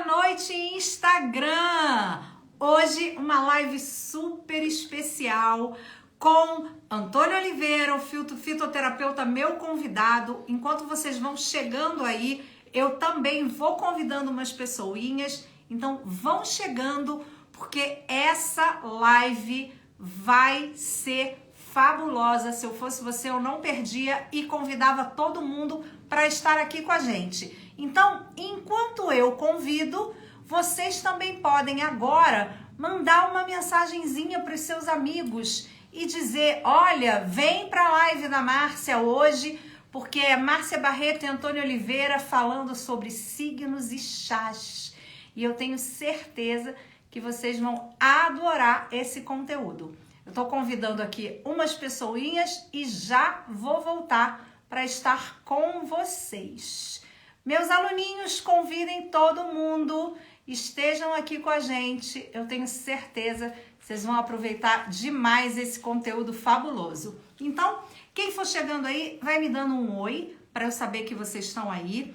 noite, Instagram! Hoje uma live super especial com Antônio Oliveira, o fitoterapeuta, meu convidado. Enquanto vocês vão chegando aí, eu também vou convidando umas pessoinhas. Então vão chegando, porque essa live vai ser fabulosa. Se eu fosse você, eu não perdia e convidava todo mundo para estar aqui com a gente. Então, enquanto eu convido, vocês também podem agora mandar uma mensagenzinha para os seus amigos e dizer: olha, vem para a live da Márcia hoje, porque é Márcia Barreto e Antônio Oliveira falando sobre signos e chás. E eu tenho certeza que vocês vão adorar esse conteúdo. Eu estou convidando aqui umas pessoinhas e já vou voltar para estar com vocês. Meus aluninhos, convidem todo mundo, estejam aqui com a gente. Eu tenho certeza que vocês vão aproveitar demais esse conteúdo fabuloso. Então, quem for chegando aí, vai me dando um oi para eu saber que vocês estão aí.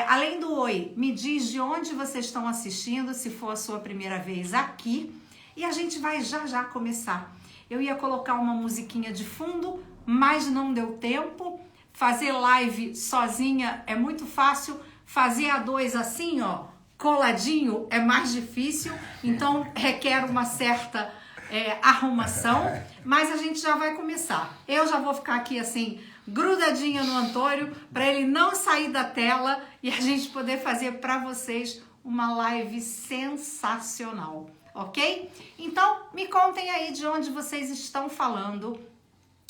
Além do oi, me diz de onde vocês estão assistindo, se for a sua primeira vez aqui. E a gente vai já começar. Eu ia colocar uma musiquinha de fundo, mas não deu tempo. Fazer live sozinha é muito fácil. Fazer a dois assim, ó, coladinho, é mais difícil. Então requer uma certa arrumação. Mas a gente já vai começar. Eu já vou ficar aqui assim, grudadinha no Antônio, para ele não sair da tela e a gente poder fazer para vocês uma live sensacional. Ok? Então, me contem aí de onde vocês estão falando.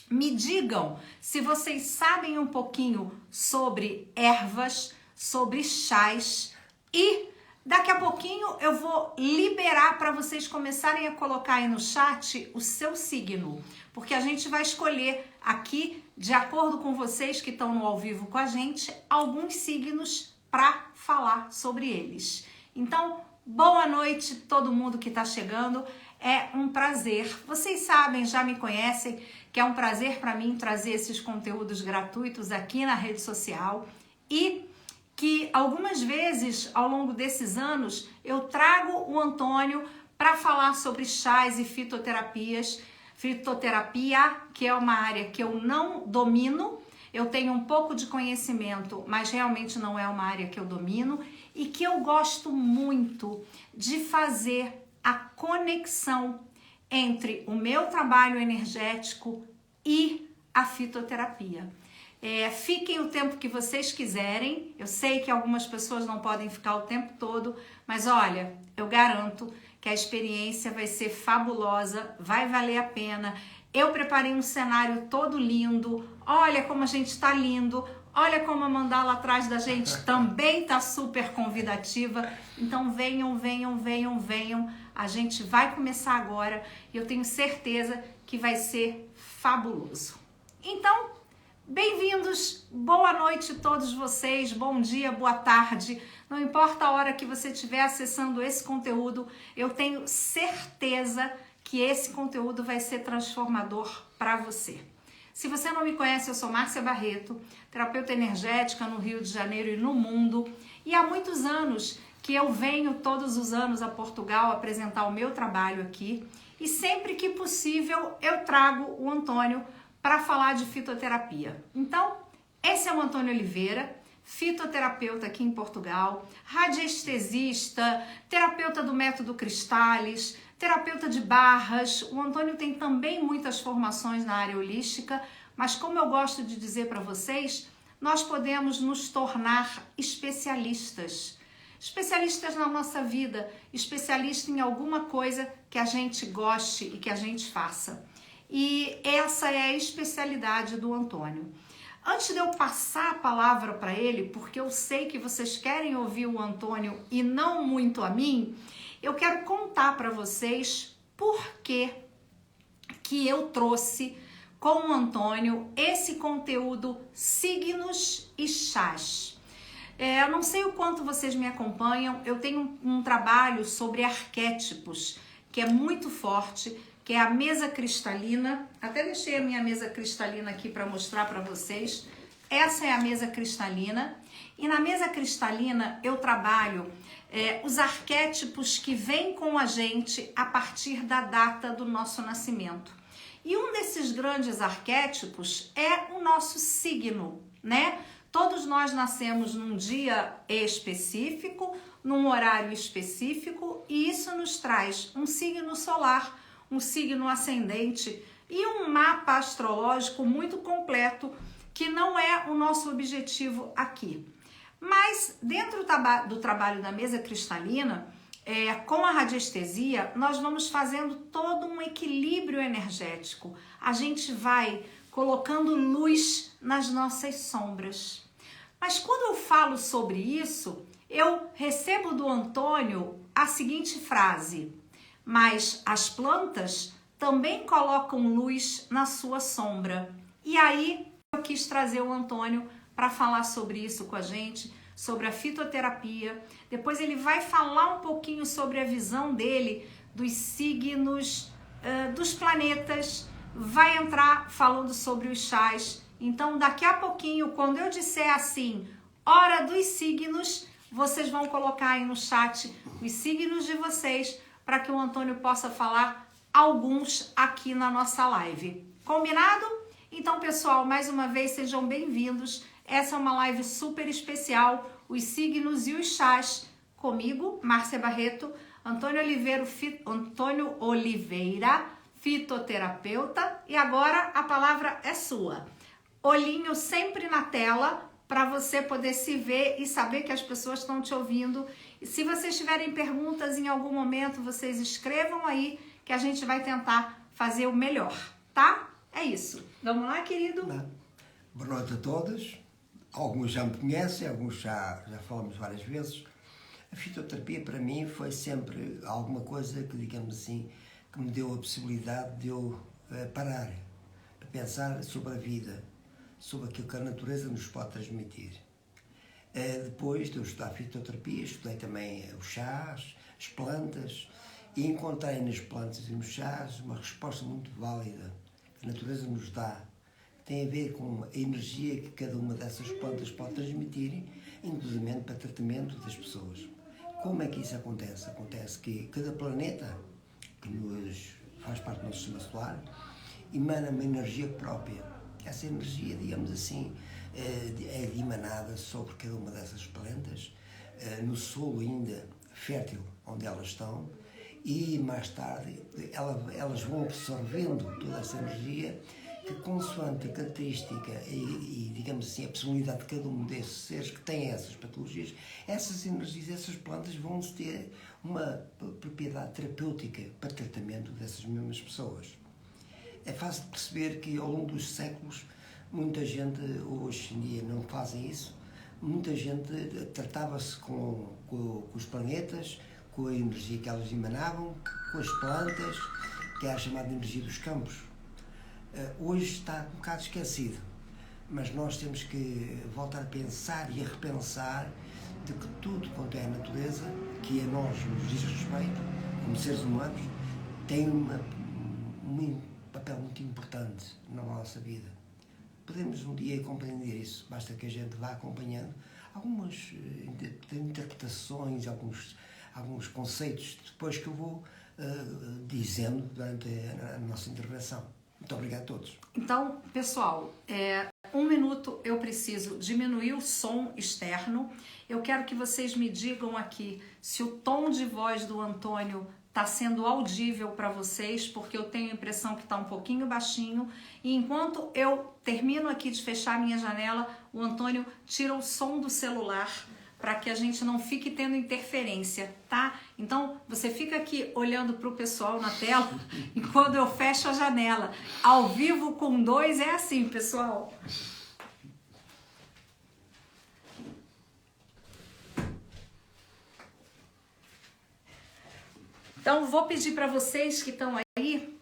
Me digam se vocês sabem um pouquinho sobre ervas, sobre chás. E daqui a pouquinho eu vou liberar para vocês começarem a colocar aí no chat o seu signo. Porque a gente vai escolher aqui, de acordo com vocês que estão no ao vivo com a gente, alguns signos para falar sobre eles. Então, boa noite todo mundo que está chegando, é um prazer. Vocês sabem, já me conhecem, que é um prazer para mim trazer esses conteúdos gratuitos aqui na rede social e que algumas vezes ao longo desses anos eu trago o Antônio para falar sobre chás e fitoterapia, que é uma área que eu não domino. Eu tenho um pouco de conhecimento, mas realmente não é uma área que eu domino e que eu gosto muito de fazer a conexão entre o meu trabalho energético e a fitoterapia. Fiquem o tempo que vocês quiserem. Eu sei que algumas pessoas não podem ficar o tempo todo, mas olha, eu garanto que a experiência vai ser fabulosa, vai valer a pena. Eu preparei um cenário todo lindo. Olha como a gente está lindo. Olha como a mandala atrás da gente também está super convidativa. Então venham. A gente vai começar agora e eu tenho certeza que vai ser fabuloso. Então, bem-vindos, boa noite a todos vocês, bom dia, boa tarde. Não importa a hora que você estiver acessando esse conteúdo, eu tenho certeza que esse conteúdo vai ser transformador para você. Se você não me conhece, eu sou Márcia Barreto, terapeuta energética no Rio de Janeiro e no mundo. E há muitos anos que eu venho todos os anos a Portugal apresentar o meu trabalho aqui. E sempre que possível eu trago o Antônio para falar de fitoterapia. Então, esse é o Antônio Oliveira, fitoterapeuta aqui em Portugal, radiestesista, terapeuta do método Cristais, terapeuta de barras. O Antônio tem também muitas formações na área holística, mas como eu gosto de dizer para vocês, nós podemos nos tornar especialistas. Especialistas na nossa vida, especialista em alguma coisa que a gente goste e que a gente faça. E essa é a especialidade do Antônio. Antes de eu passar a palavra para ele, porque eu sei que vocês querem ouvir o Antônio e não muito a mim, eu quero contar para vocês por que eu trouxe com o Antônio esse conteúdo signos e chás. Eu não sei o quanto vocês me acompanham, eu tenho um trabalho sobre arquétipos que é muito forte, que é a mesa cristalina. Até deixei a minha mesa cristalina aqui para mostrar para vocês. essa é a mesa cristalina. E na mesa cristalina eu trabalho os arquétipos que vêm com a gente a partir da data do nosso nascimento. E um desses grandes arquétipos é o nosso signo, né? Todos nós nascemos num dia específico, num horário específico, e isso nos traz um signo solar, um signo ascendente e um mapa astrológico muito completo, que não é o nosso objetivo aqui. Mas dentro do trabalho da mesa cristalina, com a radiestesia, nós vamos fazendo todo um equilíbrio energético. A gente vai colocando luz nas nossas sombras. Mas quando eu falo sobre isso, eu recebo do Antônio a seguinte frase: mas as plantas também colocam luz na sua sombra. E aí eu quis trazer o Antônio para falar sobre isso com a gente, sobre a fitoterapia. Depois ele vai falar um pouquinho sobre a visão dele dos signos, dos planetas, vai entrar falando sobre os chás. Então daqui a pouquinho, quando eu disser assim, hora dos signos, vocês vão colocar aí no chat os signos de vocês, para que o Antônio possa falar alguns aqui na nossa live. Combinado? Então, pessoal, mais uma vez, sejam bem-vindos. Essa é uma live super especial, os signos e os chás, comigo, Márcia Barreto, Antônio Oliveira, fitoterapeuta, e agora a palavra é sua. Olhinho sempre na tela, para você poder se ver e saber que as pessoas estão te ouvindo. E se vocês tiverem perguntas em algum momento, vocês escrevam aí, que a gente vai tentar fazer o melhor, tá? É isso. Vamos lá, querido? Boa noite a todos. Alguns já me conhecem, alguns já falamos várias vezes. A fitoterapia para mim foi sempre alguma coisa que, digamos assim, que me deu a possibilidade de eu parar, para pensar sobre a vida, sobre aquilo que a natureza nos pode transmitir. Depois de eu estudar fitoterapia, estudei também os chás, as plantas, e encontrei nas plantas e nos chás uma resposta muito válida que a natureza nos dá. Tem a ver com a energia que cada uma dessas plantas pode transmitir, inclusive para tratamento das pessoas. Como é que isso acontece? Acontece que cada planeta, que faz parte do nosso sistema solar, emana uma energia própria. Essa energia, digamos assim, é emanada sobre cada uma dessas plantas, no solo ainda fértil onde elas estão, e mais tarde elas vão absorvendo toda essa energia, que consoante a característica e digamos assim, a personalidade de cada um desses seres que têm essas patologias, essas energias, essas plantas vão ter uma propriedade terapêutica para tratamento dessas mesmas pessoas. É fácil de perceber que ao longo dos séculos muita gente hoje em dia não fazem isso, muita gente tratava-se com os planetas, com a energia que elas emanavam, com as plantas, que é a chamada energia dos campos. Hoje está um bocado esquecido, mas nós temos que voltar a pensar e a repensar de que tudo quanto é a natureza, que a nós nos diz respeito, como seres humanos, tem um papel muito importante na nossa vida. Podemos um dia compreender isso, basta que a gente vá acompanhando algumas interpretações, alguns conceitos depois que eu vou dizendo durante a nossa intervenção. Muito obrigado a todos. Então, pessoal, 1 minuto eu preciso diminuir o som externo. Eu quero que vocês me digam aqui se o tom de voz do Antônio está sendo audível para vocês, porque eu tenho a impressão que está um pouquinho baixinho. E enquanto eu termino aqui de fechar a minha janela, o Antônio tira o som do celular para que a gente não fique tendo interferência, tá? Então, você fica aqui olhando para o pessoal na tela e quando eu fecho a janela, ao vivo com 2 é assim, pessoal. Então, vou pedir para vocês que estão aí,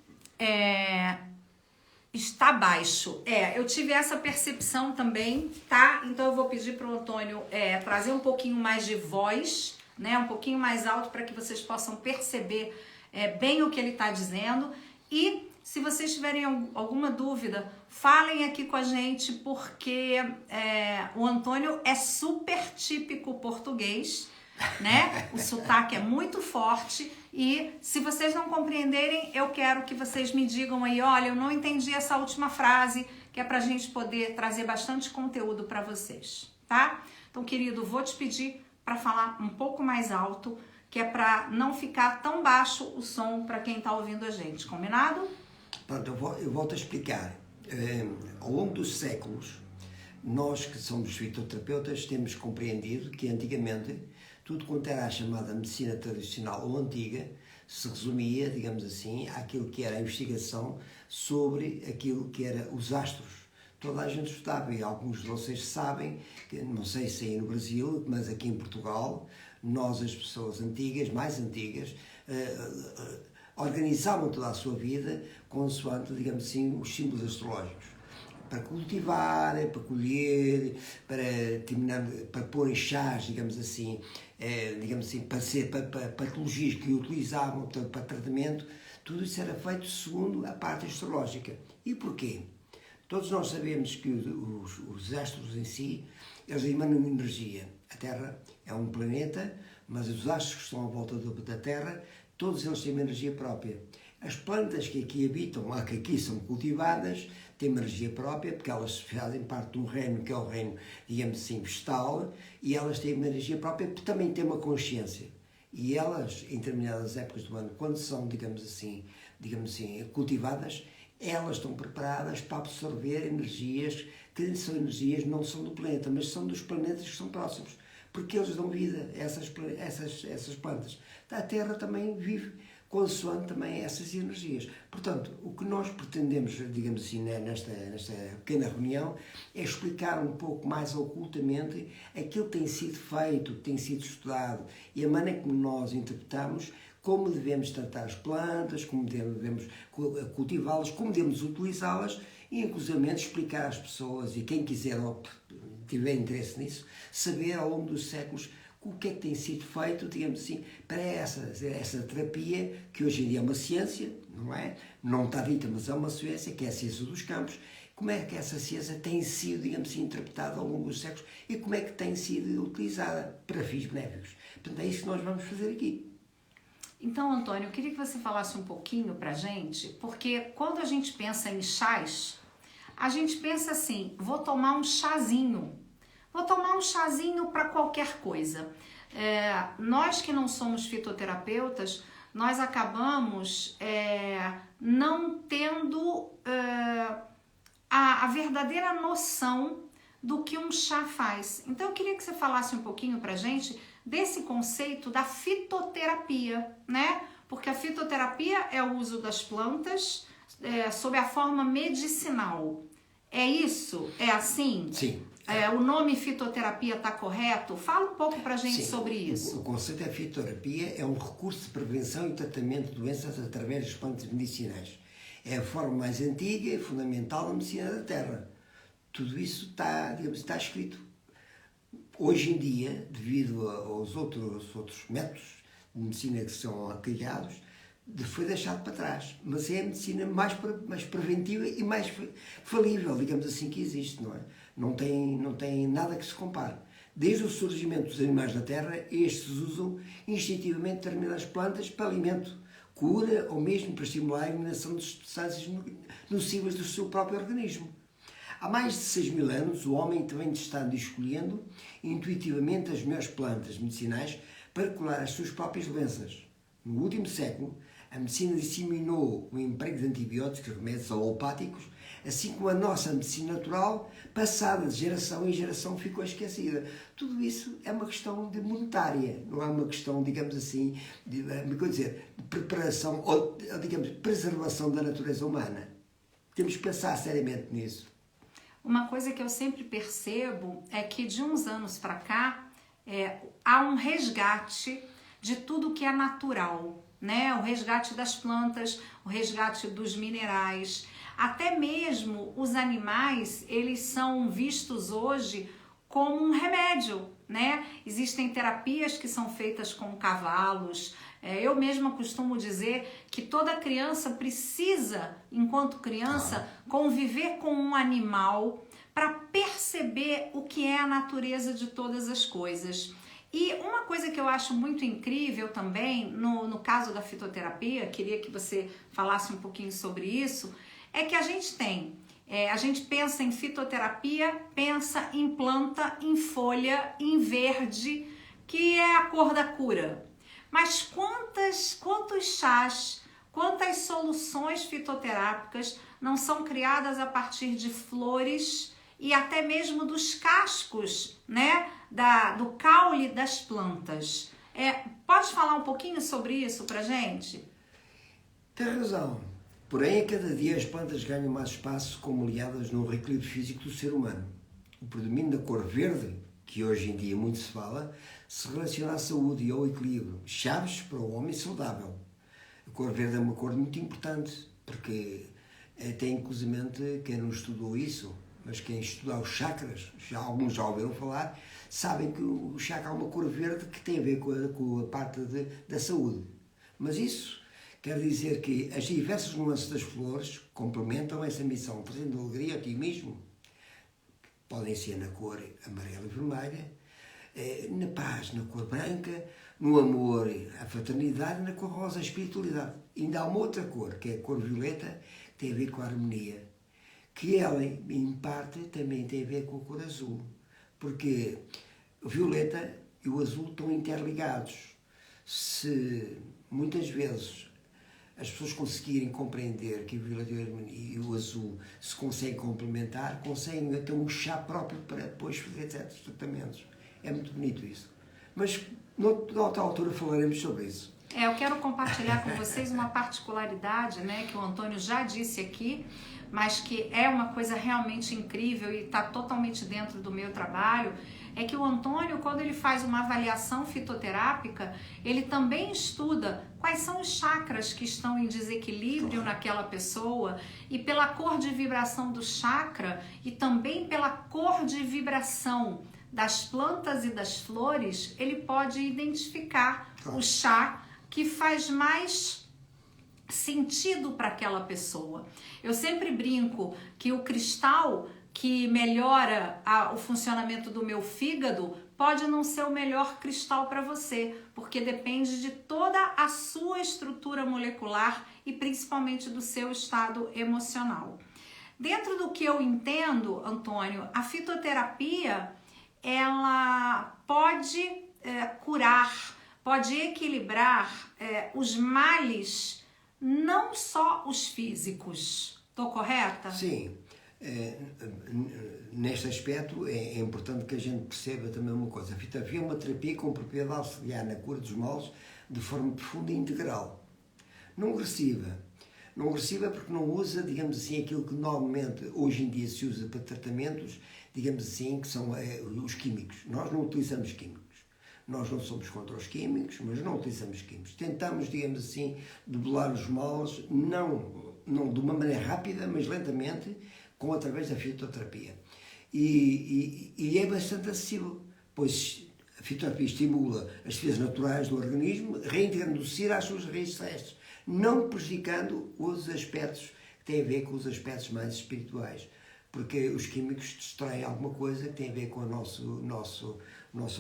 está baixo. Eu tive essa percepção também, tá? Então, eu vou pedir para o Antônio trazer um pouquinho mais de voz, né? Um pouquinho mais alto para que vocês possam perceber bem o que ele está dizendo. E Se vocês tiverem alguma dúvida, falem aqui com a gente, porque o Antônio é super típico português, né? O sotaque é muito forte e se vocês não compreenderem, eu quero que vocês me digam aí, olha, eu não entendi essa última frase, que é pra gente poder trazer bastante conteúdo para vocês, tá? Então, querido, vou te pedir para falar um pouco mais alto, que é para não ficar tão baixo o som para quem tá ouvindo a gente, combinado? Pronto, eu volto a explicar. Ao longo dos séculos, nós que somos fitoterapeutas temos compreendido que antigamente tudo quanto era a chamada medicina tradicional ou antiga se resumia, digamos assim, àquilo que era a investigação sobre aquilo que era os astros. Toda a gente estudava e alguns de vocês sabem, que não sei se aí no Brasil, mas aqui em Portugal, nós as pessoas antigas, mais antigas, organizavam toda a sua vida consoante, digamos assim, os símbolos astrológicos. Para cultivar, para colher, para pôr em chás, digamos assim, para patologias que utilizavam, portanto, para tratamento, tudo isso era feito segundo a parte astrológica. E porquê? Todos nós sabemos que os astros em si, eles emanam energia. A Terra é um planeta, mas os astros que estão à volta da Terra, todos eles têm uma energia própria. As plantas que aqui habitam, que aqui são cultivadas, têm uma energia própria, porque elas fazem parte de um reino que é o reino, digamos assim, vegetal, e elas têm uma energia própria, porque também têm uma consciência. E elas, em determinadas épocas do ano, quando são, digamos assim, cultivadas, elas estão preparadas para absorver energias que são energias não são do planeta, mas são dos planetas que são próximos, porque eles dão vida a essas plantas. A Terra também vive consoante também essas energias. Portanto, o que nós pretendemos, digamos assim, nesta pequena reunião, é explicar um pouco mais ocultamente aquilo que tem sido feito, que tem sido estudado e a maneira como nós interpretamos, como devemos tratar as plantas, como devemos cultivá-las, como devemos utilizá-las e, inclusive, explicar às pessoas e quem quiser ou tiver interesse nisso, saber ao longo dos séculos o que é que tem sido feito, digamos assim, para essa terapia, que hoje em dia é uma ciência, não é? Não está dita, mas é uma ciência, que é a ciência dos campos. Como é que essa ciência tem sido, digamos assim, interpretada ao longo dos séculos e como é que tem sido utilizada para fins benéficos. Portanto, é isso que nós vamos fazer aqui. Então, Antônio, eu queria que você falasse um pouquinho pra gente, porque quando a gente pensa em chás, a gente pensa assim, vou tomar um chazinho. Vou tomar um chazinho para qualquer coisa. Nós que não somos fitoterapeutas, nós acabamos não tendo a verdadeira noção do que um chá faz. Então eu queria que você falasse um pouquinho pra gente desse conceito da fitoterapia, né? Porque a fitoterapia é o uso das plantas sob a forma medicinal. É isso? É assim? Sim. O nome fitoterapia está correto? Fala um pouco para a gente sobre isso. O conceito da fitoterapia é um recurso de prevenção e tratamento de doenças através das plantas medicinais. É a forma mais antiga e fundamental da medicina da Terra. Tudo isso está escrito. Hoje em dia, devido aos outros métodos de medicina que são criados, foi deixado para trás. Mas é a medicina mais preventiva e mais falível, digamos assim, que existe, não é? Não tem nada que se compare. Desde o surgimento dos animais da Terra, estes usam instintivamente determinadas plantas para alimento, cura ou mesmo para estimular a eliminação de substâncias nocivas do seu próprio organismo. Há mais de 6.000 anos, o homem vem testando e escolhendo intuitivamente as melhores plantas medicinais para curar as suas próprias doenças. No último século, a medicina disseminou o emprego de antibióticos e remédios alopáticos, assim como a nossa medicina natural, passada de geração em geração, ficou esquecida. Tudo isso é uma questão de monetária, não é uma questão, digamos assim, de preparação ou, digamos, preservação da natureza humana. Temos que pensar seriamente nisso. Uma coisa que eu sempre percebo é que de uns anos para cá há um resgate de tudo que é natural, né? O resgate das plantas, o resgate dos minerais, até mesmo os animais, eles são vistos hoje como um remédio, né? Existem terapias que são feitas com cavalos. Eu mesma costumo dizer que toda criança precisa, enquanto criança, conviver com um animal para perceber o que é a natureza de todas as coisas. E uma coisa que eu acho muito incrível também, no caso da fitoterapia, queria que você falasse um pouquinho sobre isso, é que a gente a gente pensa em fitoterapia, pensa em planta, em folha, em verde, que é a cor da cura. Mas quantos chás, quantas soluções fitoterápicas não são criadas a partir de flores e até mesmo dos cascos, né, do caule das plantas? Pode falar um pouquinho sobre isso pra gente? Tem razão. Porém, a cada dia as plantas ganham mais espaço como aliadas no reequilíbrio físico do ser humano. O predomínio da cor verde, que hoje em dia muito se fala, se relaciona à saúde e ao equilíbrio, chaves para o homem saudável. A cor verde é uma cor muito importante, porque até inclusivamente quem não estudou isso, mas quem estudar os chakras, alguns já ouviram falar, sabem que o chakra é uma cor verde que tem a ver com a parte da saúde. Mas isso quer dizer que as diversas nuances das flores complementam essa missão, trazendo alegria e otimismo. Podem ser na cor amarela e vermelha, na paz, na cor branca, no amor, a fraternidade, na cor rosa, a espiritualidade. E ainda há uma outra cor, que é a cor violeta, que tem a ver com a harmonia, que ela, em parte, também tem a ver com a cor azul, porque o violeta e o azul estão interligados. Se muitas vezes as pessoas conseguirem compreender que o violeta e o azul se conseguem complementar, conseguem ter um chá próprio para depois fazer certos tratamentos. É muito bonito isso. Mas, noutra altura, falaremos sobre isso. Eu quero compartilhar com vocês uma particularidade, né, que o Antônio já disse aqui, mas que é uma coisa realmente incrível e está totalmente dentro do meu trabalho, é que o Antônio, quando ele faz uma avaliação fitoterápica, ele também estuda quais são os chakras que estão em desequilíbrio naquela pessoa, e pela cor de vibração do chakra e também pela cor de vibração das plantas e das flores, ele pode identificar o chá que faz mais sentido para aquela pessoa. Eu sempre brinco que o cristal que melhora o funcionamento do meu fígado pode não ser o melhor cristal para você, porque depende de toda a sua estrutura molecular e principalmente do seu estado emocional. Dentro do que eu entendo, Antônio, a fitoterapia ela pode curar, pode equilibrar os males, não só os físicos. Estou correta? Sim. Neste aspecto é importante que a gente perceba também uma coisa. A fitoterapia é uma terapia com propriedade auxiliar na cura dos males de forma profunda e integral. Não agressiva. Não agressiva porque não usa, digamos assim, aquilo que normalmente hoje em dia se usa para tratamentos, digamos assim, que são os químicos. Nós não utilizamos químicos. Nós não somos contra os químicos, mas não utilizamos químicos. Tentamos, digamos assim, debelar os males, não de uma maneira rápida, mas lentamente, através da fitoterapia. E é bastante acessível, pois a fitoterapia estimula as defesas naturais do organismo, reintegrando o ser às suas raízes terrestres, não prejudicando os aspectos que têm a ver com os aspectos mais espirituais, porque os químicos distraem alguma coisa que tem a ver com o nosso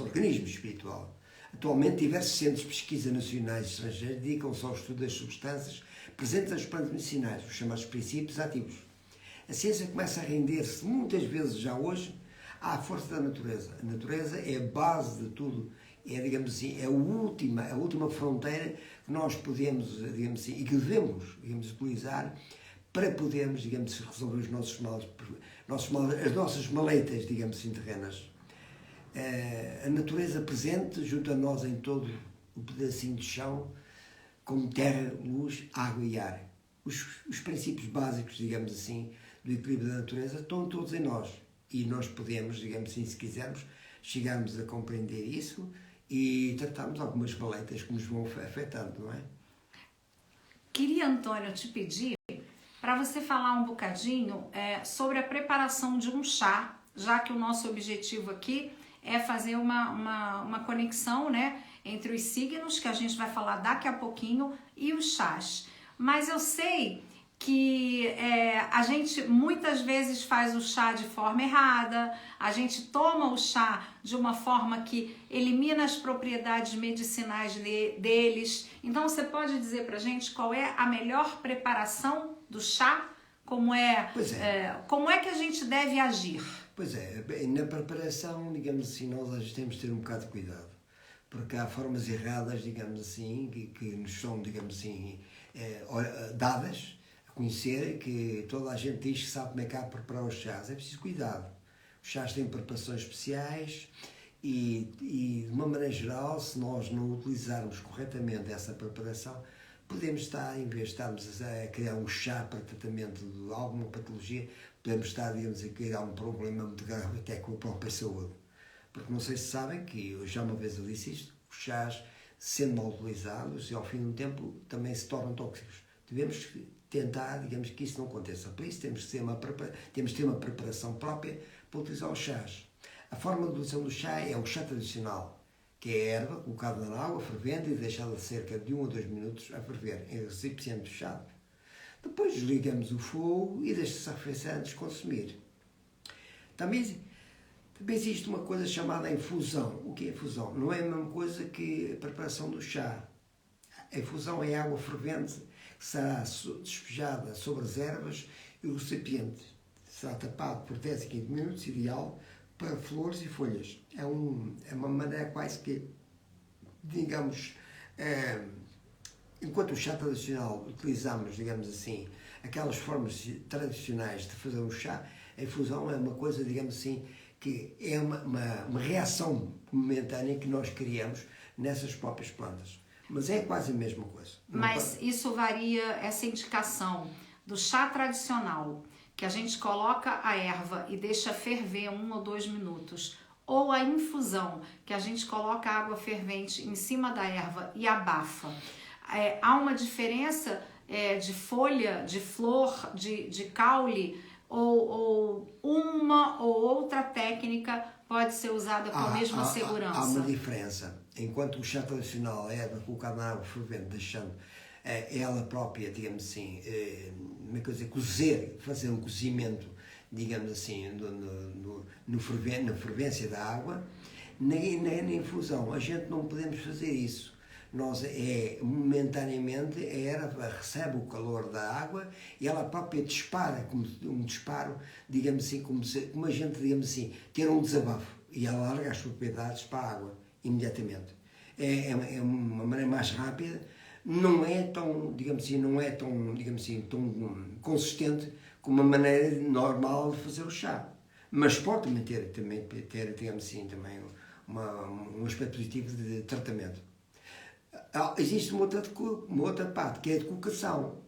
organismo espiritual. Atualmente, diversos centros de pesquisa nacionais e estrangeiros dedicam-se ao estudo das substâncias presentes nas plantas medicinais, os chamados princípios ativos. A ciência começa a render-se, muitas vezes já hoje, à força da natureza. A natureza é a base de tudo, digamos assim, a última fronteira que nós podemos, digamos assim, e que devemos, digamos, utilizar para podermos, digamos, resolver os nossos males, as nossas maleitas, digamos assim, terrenas. A natureza presente junto a nós em todo o pedacinho de chão, como terra, luz, água e ar. Os princípios básicos, digamos assim, do equilíbrio da natureza estão todos em nós. E nós podemos, digamos assim, se quisermos, chegarmos a compreender isso e tratarmos algumas maleitas que nos vão afetando, não é? Queria, Antônio, te pedir para você falar um bocadinho sobre a preparação de um chá, já que o nosso objetivo aqui é fazer uma conexão, né, entre os signos, que a gente vai falar daqui a pouquinho, e os chás. Mas eu sei que a gente muitas vezes faz o chá de forma errada, a gente toma o chá de uma forma que elimina as propriedades medicinais deles. Então você pode dizer pra gente qual é a melhor preparação do chá? Como é que a gente deve agir? Pois é, na preparação, digamos assim, nós às vezes temos de ter um bocado de cuidado, porque há formas erradas, digamos assim, que nos são, digamos assim, dadas a conhecer, que toda a gente diz que sabe como é que há de preparar os chás. É preciso cuidado. Os chás têm preparações especiais e, de uma maneira geral, se nós não utilizarmos corretamente essa preparação, podemos estar, em vez de estarmos a criar um chá para tratamento de alguma patologia, podemos estar, digamos, a criar um problema muito grave até com a própria saúde. Porque não sei se sabem que, eu já uma vez eu disse isto, os chás, sendo mal utilizados, e ao fim de um tempo também se tornam tóxicos. Devemos tentar, digamos, que isso não aconteça. Por isso temos de ter uma preparação própria para utilizar os chás. A forma de utilização do chá é o chá tradicional, que é a erva colocada na água, fervendo e deixada cerca de 1 ou 2 minutos a ferver em recipiente fechado. Depois desligamos o fogo e deixa-se arrefecer antes de consumir. Também existe uma coisa chamada infusão. O que é infusão? Não é a mesma coisa que a preparação do chá. A infusão é água fervente que será despejada sobre as ervas e o recipiente será tapado por 10 a 15 minutos, ideal para flores e folhas. É uma maneira quase que, digamos, enquanto o chá tradicional utilizamos, digamos assim, aquelas formas tradicionais de fazer um chá, a infusão é uma coisa, digamos assim, que é uma reação momentânea que nós criamos nessas próprias plantas. Mas é quase a mesma coisa. Mas isso varia, essa indicação do chá tradicional, que a gente coloca a erva e deixa ferver 1 ou 2 minutos, ou a infusão, que a gente coloca a água fervente em cima da erva e abafa. Há uma diferença de folha, de flor, de caule, ou uma ou outra técnica pode ser usada com a mesma segurança? Há uma diferença. Enquanto o chá tradicional é colocado na água fervente, deixando ela própria, digamos assim, uma coisa, cozer, fazer um cozimento, digamos assim, na fervência da água, na infusão. A gente não podemos fazer isso. Nós, momentaneamente, a erva recebe o calor da água e ela própria dispara, como um disparo, digamos assim, como a gente, digamos assim, ter um desabafo e ela larga as propriedades para a água, imediatamente. É uma maneira mais rápida, não é tão, digamos assim, tão consistente como uma maneira normal de fazer o chá. Mas pode também ter digamos assim, também um aspecto positivo de tratamento. Existe uma outra parte, que é a decocção,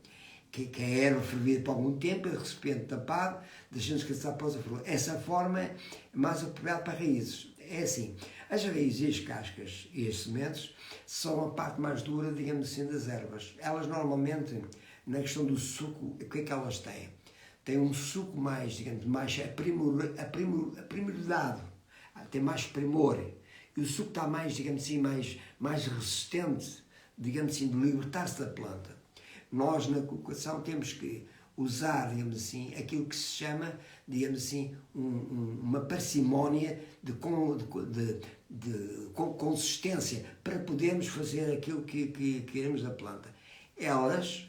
que a erva fervida por algum tempo, o recipiente tapado, deixando descansar após a fervura. Essa forma é mais apropriada para raízes. É assim, as raízes e as cascas e as sementes são a parte mais dura, digamos assim, das ervas. Elas normalmente, na questão do suco, o que é que elas têm? Têm um suco mais, digamos, mais aprimorizado, tem mais primor. E o suco está mais, digamos assim, mais resistente, digamos assim, de libertar-se da planta. Nós, na colocação, temos que usar, digamos assim, aquilo que se chama, digamos assim, uma parcimónia de consistência para podermos fazer aquilo que queremos da planta. Elas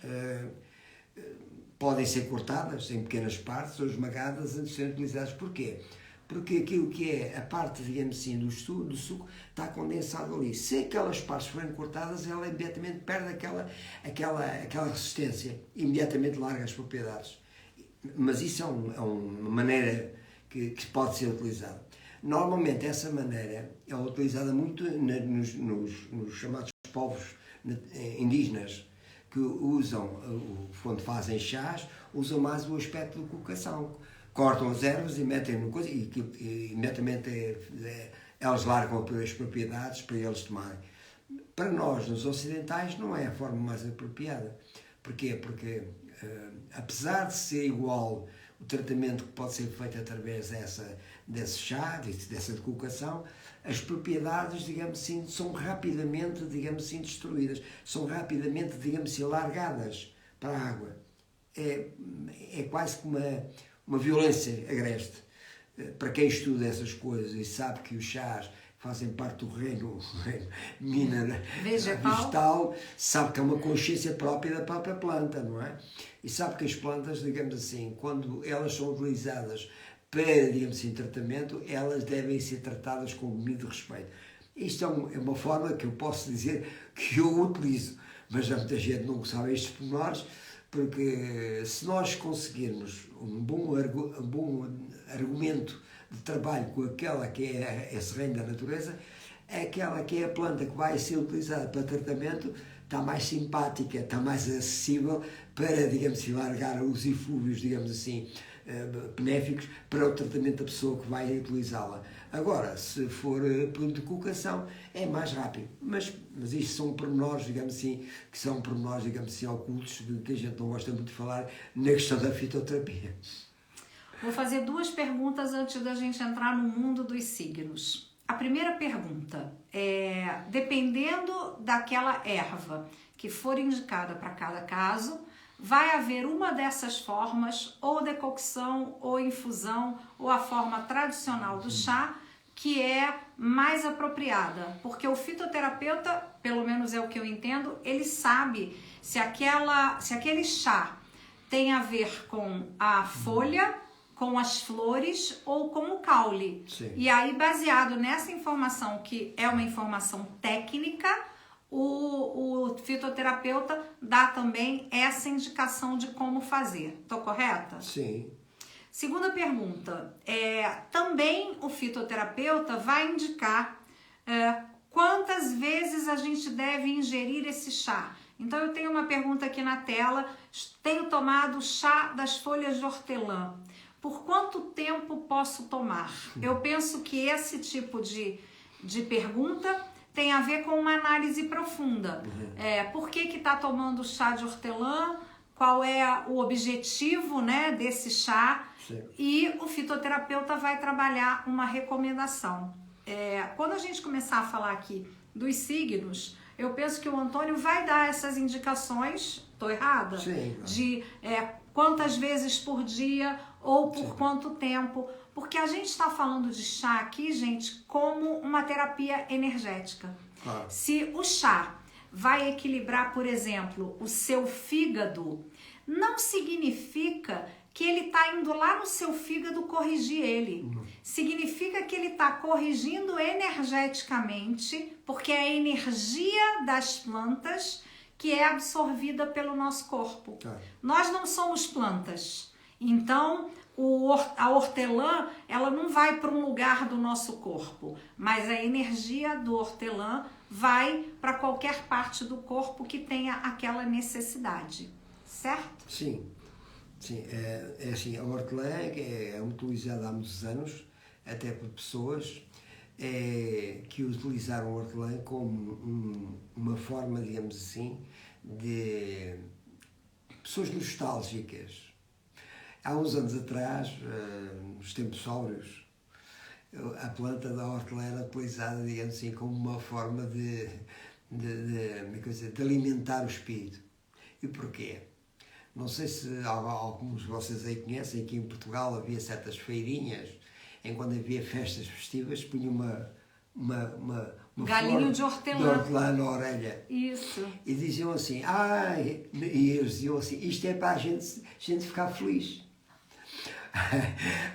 podem ser cortadas em pequenas partes ou esmagadas antes de serem utilizadas. Porquê? Porque aquilo que é a parte, digamos assim, do suco está condensado ali. Se aquelas partes forem cortadas, ela imediatamente perde aquela resistência, imediatamente larga as propriedades. Mas isso é uma maneira que pode ser utilizada. Normalmente essa maneira é utilizada muito nos chamados povos indígenas, que usam, quando fazem chás, usam mais o aspecto de colocação. Cortam as ervas e metem no coisa e imediatamente elas largam as propriedades para eles tomarem. Para nós, nos ocidentais, não é a forma mais apropriada. Porquê? Porque, apesar de ser igual o tratamento que pode ser feito através desse chá, dessa decocção, as propriedades, digamos assim, são rapidamente, digamos assim, destruídas, são rapidamente, digamos assim, largadas para a água. É quase que uma violência agreste. Para quem estuda essas coisas e sabe que os chás fazem parte do reino vegetal, sabe que é uma consciência própria da própria planta, não é? E sabe que as plantas, digamos assim, quando elas são utilizadas para, digamos assim, tratamento, elas devem ser tratadas com o devido respeito. Isto é uma forma que eu posso dizer que eu utilizo, mas já muita gente não sabe estes pormenores, porque se nós conseguirmos um bom argumento de trabalho com aquela que é esse reino da natureza, aquela que é a planta que vai ser utilizada para tratamento está mais simpática, está mais acessível para, digamos assim, largar os eflúvios, digamos assim, benéficos para o tratamento da pessoa que vai utilizá-la. Agora, se for por decocção, é mais rápido. Mas isto são pormenores, digamos assim, que são pormenores, digamos assim, ocultos, que a gente não gosta muito de falar na questão da fitoterapia. Vou fazer 2 perguntas antes da gente entrar no mundo dos signos. A primeira pergunta é, dependendo daquela erva que for indicada para cada caso, vai haver uma dessas formas, ou decocção, ou infusão, ou a forma tradicional do chá, que é mais apropriada. Porque o fitoterapeuta, pelo menos é o que eu entendo, ele sabe se aquele chá tem a ver com a folha, com as flores ou com o caule. Sim. E aí, baseado nessa informação, que é uma informação técnica, o fitoterapeuta dá também essa indicação de como fazer. Estou correta? Sim. Segunda pergunta, também o fitoterapeuta vai indicar quantas vezes a gente deve ingerir esse chá. Então eu tenho uma pergunta aqui na tela, tenho tomado chá das folhas de hortelã. Por quanto tempo posso tomar? Eu penso que esse tipo de pergunta tem a ver com uma análise profunda. Por que está tomando chá de hortelã? Qual é o objetivo, né, desse chá? Sim. E o fitoterapeuta vai trabalhar uma recomendação. Quando a gente começar a falar aqui dos signos, eu penso que o Antônio vai dar essas indicações, estou errada? Sim. De quantas vezes por dia ou por Sim. quanto tempo. Porque a gente está falando de chá aqui, gente, como uma terapia energética. Claro. Se o chá vai equilibrar, por exemplo, o seu fígado, não significa que ele está indo lá no seu fígado corrigir ele. Significa que ele está corrigindo energeticamente, porque é a energia das plantas que é absorvida pelo nosso corpo. Nós não somos plantas. Então, a hortelã, ela não vai para um lugar do nosso corpo, mas a energia do hortelã vai para qualquer parte do corpo que tenha aquela necessidade, certo? Sim. Sim, assim, a hortelã é utilizada há muitos anos, até por pessoas que utilizaram a hortelã como uma forma, digamos assim, de pessoas nostálgicas. Há uns anos atrás, nos tempos áureos, a planta da hortelã era utilizada, digamos assim, como uma forma de alimentar o espírito. E porquê? Não sei se alguns de vocês aí conhecem que em Portugal havia certas feirinhas em quando havia festas festivas, punha uma galinho de hortelã na orelha. Isso. E diziam assim, e eles diziam assim, isto é para a gente ficar feliz.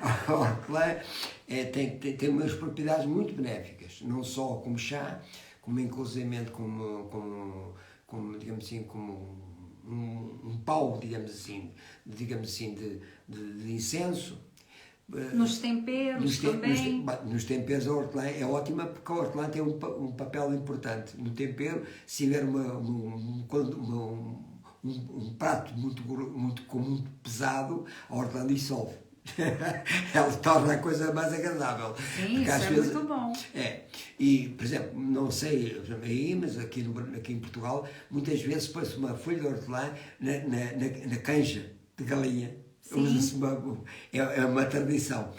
A hortelã tem umas propriedades muito benéficas, não só como chá, como inclusivamente como digamos assim, como um pau, digamos assim, de incenso. Nos temperos também. Nos temperos a hortelã é ótima porque a hortelã tem um papel importante. No tempero, se tiver um prato muito pesado, a hortelã dissolve. Ela torna a coisa mais agradável. Sim, isso é vezes, muito bom. E, por exemplo, não sei aí, mas aqui em Portugal, muitas vezes põe-se uma folha de hortelã na canja de galinha. É uma tradição.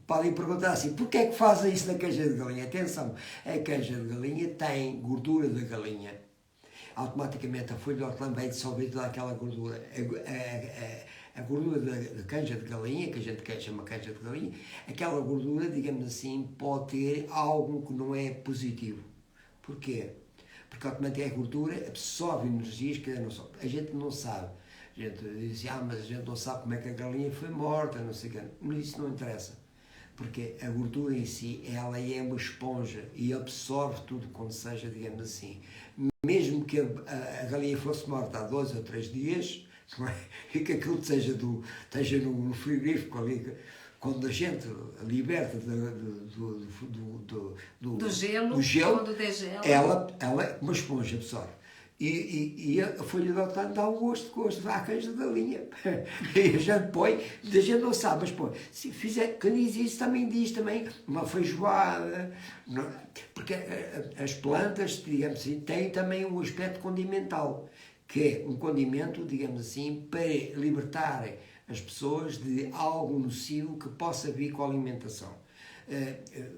podem perguntar assim, porquê é que fazem isso na canja de galinha? Atenção, a canja de galinha tem gordura da galinha. Automaticamente a folha de hortelã vai dissolver toda aquela gordura. A gordura da canja de galinha, que a gente chama canja de galinha, aquela gordura, digamos assim, pode ter algo que não é positivo. Porquê? Porque automaticamente a gordura absorve energias que a gente não sabe. A gente diz, mas a gente não sabe como é que a galinha foi morta, não sei o quê. Mas isso não interessa. Porque a gordura em si, ela é uma esponja e absorve tudo quando seja, digamos assim. Mesmo que a galinha fosse morta há 2 ou 3 dias, não é? E que aquilo esteja no frigorífico ali, quando a gente liberta do gelo, quando degela, ela é uma esponja, absorve. E a folha de hortelã dá um gosto à canja de galinha. E a gente põe, a gente não sabe, mas põe. Se fizer, quem diz isso também diz uma feijoada. Não, porque as plantas, digamos assim, têm também um aspecto condimental, que é um condimento, digamos assim, para libertar as pessoas de algo nocivo que possa vir com a alimentação.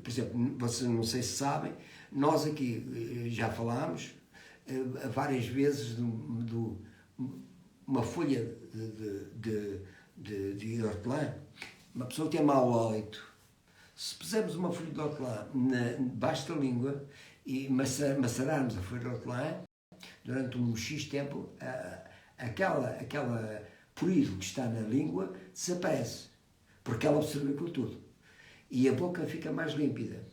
Por exemplo, vocês não sei se sabem, nós aqui já falámos várias vezes uma folha de hortelã. Uma pessoa tem mau hálito. Se pusermos uma folha de hortelã debaixo da língua e macerarmos a folha de hortelã durante um X tempo, aquela pureza que está na língua desaparece, porque ela absorve aquilo tudo. E a boca fica mais límpida.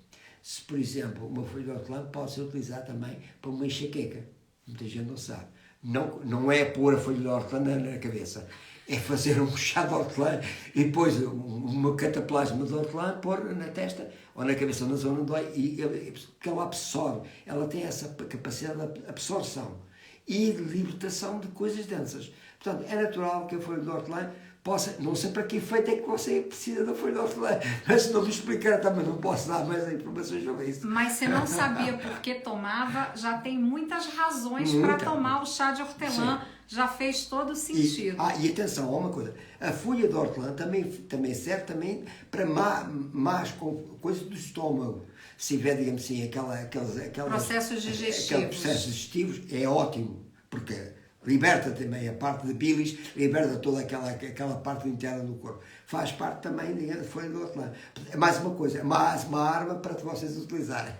Se, por exemplo, uma folha de hortelã pode ser utilizada também para uma enxaqueca. Muita gente não sabe. Não é pôr a folha de hortelã na cabeça. É fazer um chá de hortelã e depois uma cataplasma de hortelã, pôr na testa ou na cabeça, na zona onde dói, porque ela absorve. Ela tem essa capacidade de absorção e de libertação de coisas densas. Portanto, é natural que a folha de hortelã possa, não sei para que efeito é que você precisa da folha de hortelã, mas se não me explicar também não posso dar mais informações sobre isso. Mas se não sabia por que tomava, já tem muitas razões para tomar o chá de hortelã. Sim. Já fez todo o sentido. E atenção, há uma coisa, a folha de hortelã também serve também para más coisas do estômago. Se tiver, digamos assim, aqueles processos digestivos. Aqueles processos digestivos, é ótimo, porque liberta também a parte de bilis, liberta toda aquela parte interna do corpo. Faz parte também da folha de hortelã. É mais uma coisa, mais uma arma para vocês utilizarem.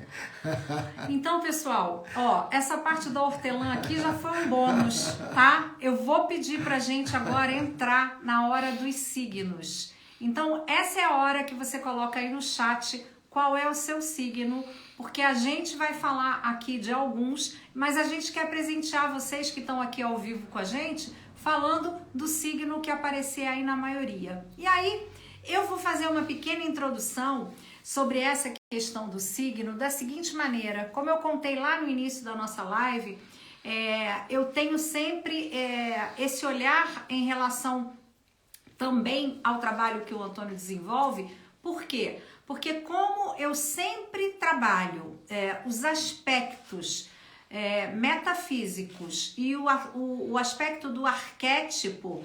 Então, pessoal, essa parte da hortelã aqui já foi um bônus, tá? Eu vou pedir pra gente agora entrar na hora dos signos. Então, essa é a hora que você coloca aí no chat qual é o seu signo, porque a gente vai falar aqui de alguns, mas a gente quer presentear vocês que estão aqui ao vivo com a gente, falando do signo que aparecer aí na maioria. E aí, eu vou fazer uma pequena introdução sobre essa questão do signo da seguinte maneira. Como eu contei lá no início da nossa live, eu tenho sempre esse olhar em relação também ao trabalho que o Antônio desenvolve. Por quê? Porque como eu sempre trabalho os aspectos metafísicos e o aspecto do arquétipo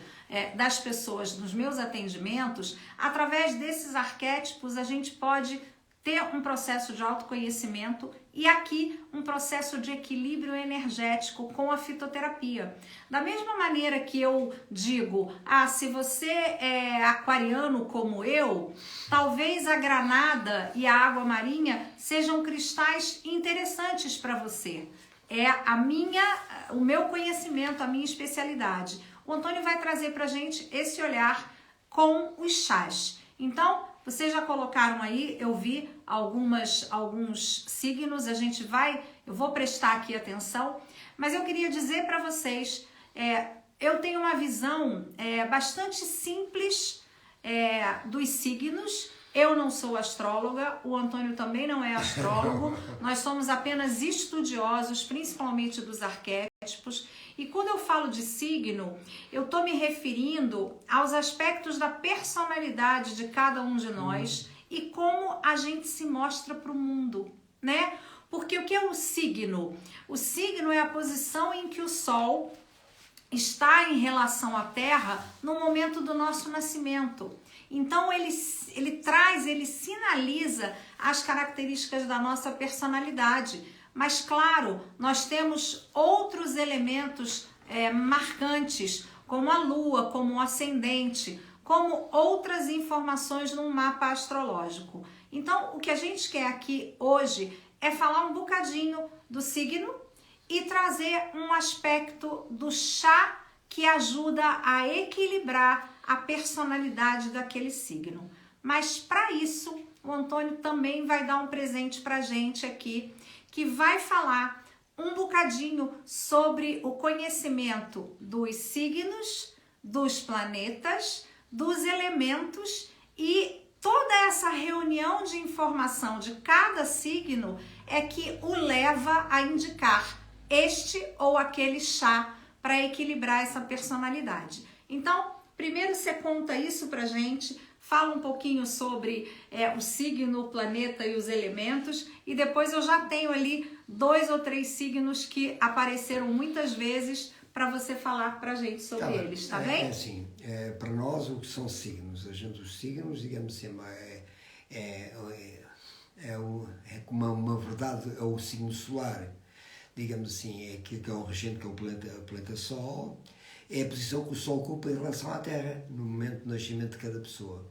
das pessoas nos meus atendimentos, através desses arquétipos a gente pode ter um processo de autoconhecimento e aqui um processo de equilíbrio energético com a fitoterapia. Da mesma maneira que eu digo, se você é aquariano como eu, talvez a granada e a água marinha sejam cristais interessantes para você. É o meu conhecimento, a minha especialidade. O Antônio vai trazer pra gente esse olhar com os chás. Então, vocês já colocaram aí, eu vi alguns signos, eu vou prestar aqui atenção, mas eu queria dizer para vocês, eu tenho uma visão bastante simples dos signos. Eu não sou astróloga, o Antônio também não é astrólogo, nós somos apenas estudiosos, principalmente dos arquétipos. E quando eu falo de signo, eu estou me referindo aos aspectos da personalidade de cada um de nós e como a gente se mostra para o mundo, né? Porque o que é o signo? O signo é a posição em que o Sol está em relação à Terra no momento do nosso nascimento. Então ele traz, ele sinaliza as características da nossa personalidade. Mas claro, nós temos outros elementos marcantes, como a lua, como o ascendente, como outras informações num mapa astrológico. Então, o que a gente quer aqui hoje é falar um bocadinho do signo e trazer um aspecto do chá que ajuda a equilibrar a personalidade daquele signo. Mas para isso, o Antônio também vai dar um presente para a gente aqui, que vai falar um bocadinho sobre o conhecimento dos signos, dos planetas, dos elementos e toda essa reunião de informação de cada signo é que o leva a indicar este ou aquele chá para equilibrar essa personalidade. Então, primeiro você conta isso pra gente, fala um pouquinho sobre o signo, o planeta e os elementos, e depois eu já tenho ali 2 ou 3 signos que apareceram muitas vezes para você falar pra gente sobre eles, tá bem? Assim, para nós o que são signos? Os signos, digamos assim, como uma verdade, é o signo solar, digamos assim, é aquilo que é o regente, que é o planeta Sol, é a posição que o Sol ocupa em relação à Terra, no momento do nascimento de cada pessoa.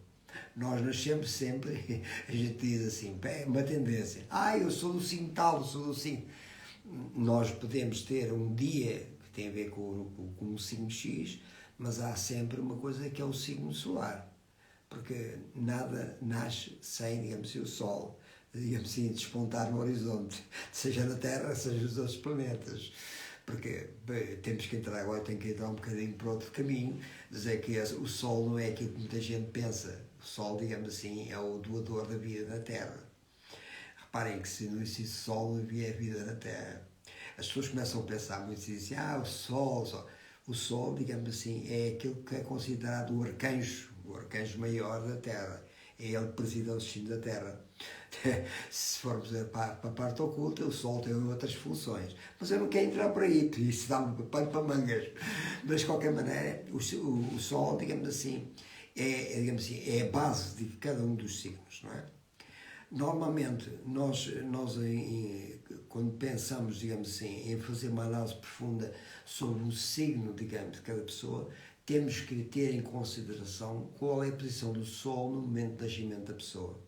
Nós nascemos sempre, a gente diz assim, é uma tendência, eu sou do signo tal, sou do signo. Nós podemos ter um dia que tem a ver com o signo X, mas há sempre uma coisa que é o signo solar, porque nada nasce sem, digamos assim, o Sol, digamos assim, despontar no horizonte, seja na Terra, seja nos outros planetas. Porque temos que entrar agora, tem que entrar um bocadinho para outro caminho, dizer que o Sol não é aquilo que muita gente pensa. O Sol, digamos assim, é o doador da vida na Terra. Reparem que se não existisse Sol, não havia vida na Terra. As pessoas começam a pensar muito e dizem o Sol. O Sol, digamos assim, é aquilo que é considerado o arcanjo maior da Terra. É ele que preside o destino da Terra. Se formos para a parte oculta, o Sol tem outras funções. Mas eu não quero entrar por aí, porque isso dá-me pano para mangas. Mas, de qualquer maneira, o Sol, digamos assim, é a base de cada um dos signos, não é? Normalmente, nós quando pensamos, digamos assim, em fazer uma análise profunda sobre o signo, digamos, de cada pessoa, temos que ter em consideração qual é a posição do Sol no momento de nascimento da pessoa.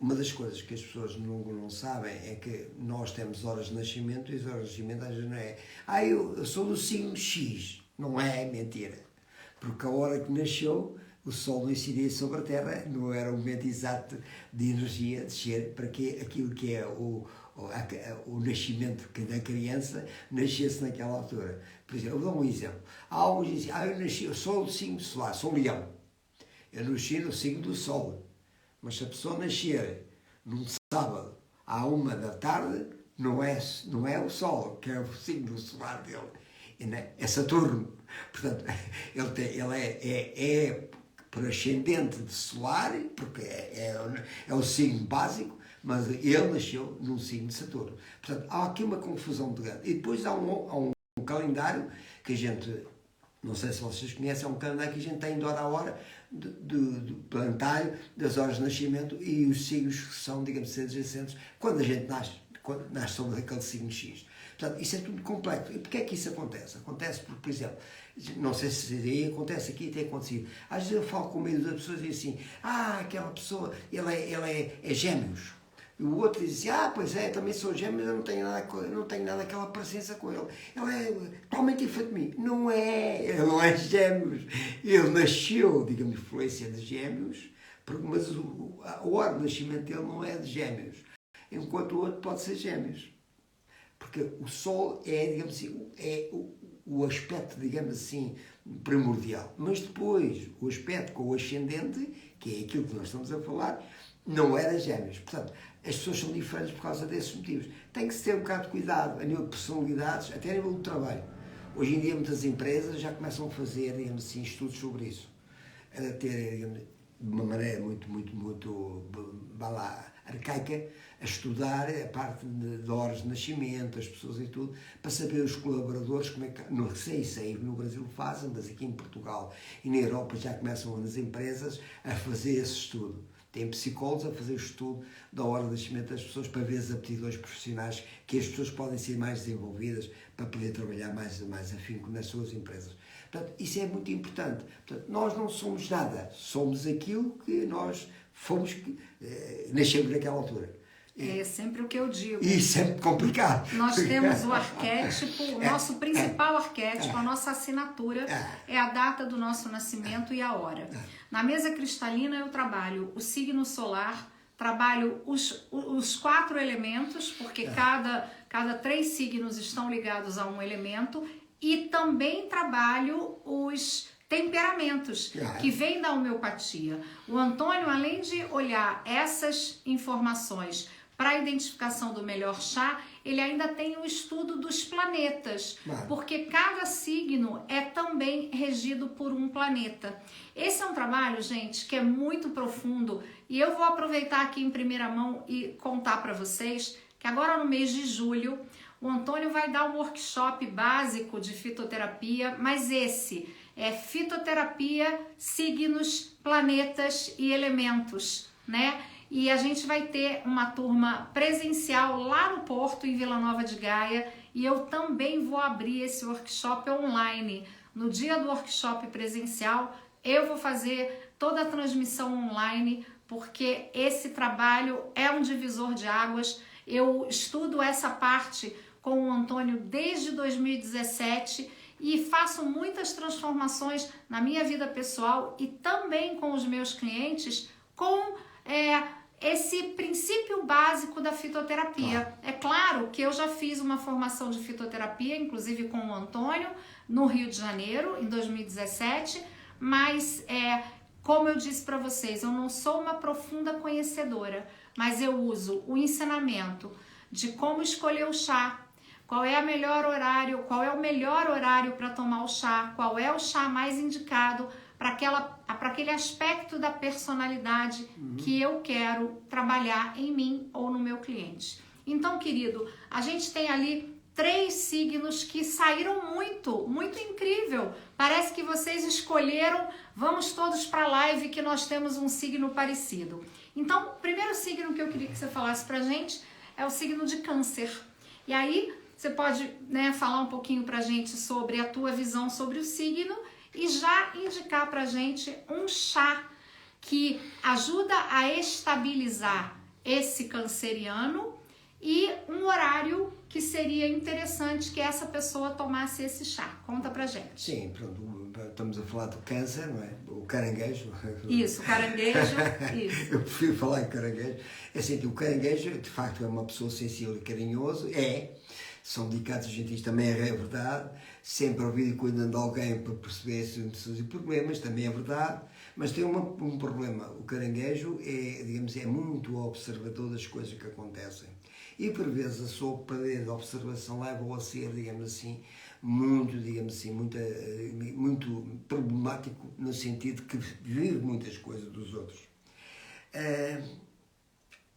Uma das coisas que as pessoas não sabem é que nós temos horas de nascimento e as horas de nascimento às vezes não é eu sou do signo X. Não é mentira. Porque a hora que nasceu, o Sol não incidia sobre a Terra, não era o momento exato de energia descer para que aquilo que é o nascimento da criança nascesse naquela altura. Por exemplo, eu dou um exemplo. Há alguns que dizem, eu sou do signo solar, sou leão. Eu nasci no signo do Sol. Mas se a pessoa nascer num sábado à 1 da tarde, não é o Sol, que é o signo solar dele, é Saturno. Portanto, ele é por ascendente de solar, porque é o signo básico, mas ele nasceu num signo de Saturno. Portanto, há aqui uma confusão de grande. E depois há um calendário que a gente, não sei se vocês conhecem, é um calendário que a gente tem de hora a hora, do planetário, das horas de nascimento e os signos que são, digamos, adjacentes, quando a gente nasce sobre aquele signo X. Portanto, isso é tudo complexo. E porquê é que isso acontece? Acontece porque, por exemplo, não sei se aí acontece aqui, tem acontecido. Às vezes eu falo com medo das pessoas e dizem assim, aquela pessoa, ele é gêmeos. E o outro diz assim, pois é, também sou gêmeos, eu não tenho nada aquela presença com ele. Ele é totalmente diferente de mim. Não é, ele não é gêmeos. Ele nasceu, digamos, influência de gêmeos, mas a hora de nascimento dele não é de gêmeos. Enquanto o outro pode ser gêmeos. Porque o Sol é, digamos assim, o aspecto, digamos assim, primordial. Mas depois, o aspecto com o ascendente, que é aquilo que nós estamos a falar, não era gêmeos. Portanto, as pessoas são diferentes por causa desses motivos. Tem que se ter um bocado de cuidado a nível de personalidades, até a nível do trabalho. Hoje em dia, muitas empresas já começam a fazer, digamos assim, estudos sobre isso. A ter, digamos, de uma maneira muito arcaica, a estudar a parte de horas de nascimento, as pessoas e tudo, para saber os colaboradores, como é que, não sei no Brasil fazem, mas aqui em Portugal e na Europa já começam nas empresas a fazer esse estudo. Tem psicólogos a fazer o estudo da hora de nascimento das pessoas para ver as aptidões profissionais que as pessoas podem ser mais desenvolvidas para poder trabalhar mais afinco nas suas empresas. Portanto, isso é muito importante. Portanto, nós não somos nada, somos aquilo que nós fomos, nascemos naquela altura. É sempre o que eu digo. E isso é muito complicado. Nós temos o arquétipo, o nosso principal arquétipo, a nossa assinatura é a data do nosso nascimento e a hora. Na mesa cristalina eu trabalho o signo solar, trabalho os 4 elementos, porque cada 3 signos estão ligados a um elemento, e também trabalho os temperamentos, que vêm da homeopatia. O Antônio, além de olhar essas informações para a identificação do melhor chá, ele ainda tem o estudo dos planetas, porque cada signo é também regido por um planeta. Esse é um trabalho, gente, que é muito profundo, e eu vou aproveitar aqui em primeira mão e contar para vocês que agora no mês de julho, o Antônio vai dar um workshop básico de fitoterapia, mas esse é fitoterapia, signos, planetas e elementos, né? E a gente vai ter uma turma presencial lá no Porto, em Vila Nova de Gaia, e eu também vou abrir esse workshop online. No dia do workshop presencial, eu vou fazer toda a transmissão online, porque esse trabalho é um divisor de águas. Eu estudo essa parte com o Antônio desde 2017 e faço muitas transformações na minha vida pessoal e também com os meus clientes com esse princípio básico da fitoterapia. É claro que eu já fiz uma formação de fitoterapia, inclusive com o Antônio, no Rio de Janeiro, em 2017, mas como eu disse para vocês, eu não sou uma profunda conhecedora, mas eu uso o ensinamento de como escolher o chá, qual é o melhor horário para tomar o chá, qual é o chá mais indicado para aquele aspecto da personalidade que eu quero trabalhar em mim ou no meu cliente. Então, querido, a gente tem ali 3 signos que saíram muito incrível. Parece que vocês escolheram, vamos todos para a live que nós temos um signo parecido. Então, o primeiro signo que eu queria que você falasse pra gente é o signo de Câncer. E aí, você pode, falar um pouquinho pra gente sobre a tua visão sobre o signo e já indicar pra gente um chá que ajuda a estabilizar esse canceriano e um horário que seria interessante que essa pessoa tomasse esse chá. Conta pra gente. Sim, pronto, estamos a falar do câncer, não é? O caranguejo. Isso, o caranguejo, isso. Eu prefiro falar em caranguejo. É assim, o caranguejo, de facto, é uma pessoa sensível e carinhoso, são dedicados gentis, também é verdade, sempre ouvir e cuidando de alguém para perceber esses problemas, também é verdade, mas tem um problema, o caranguejo é muito observador das coisas que acontecem, e por vezes a sua poder de observação leva-o a ser, muito problemático, no sentido que vive muitas coisas dos outros.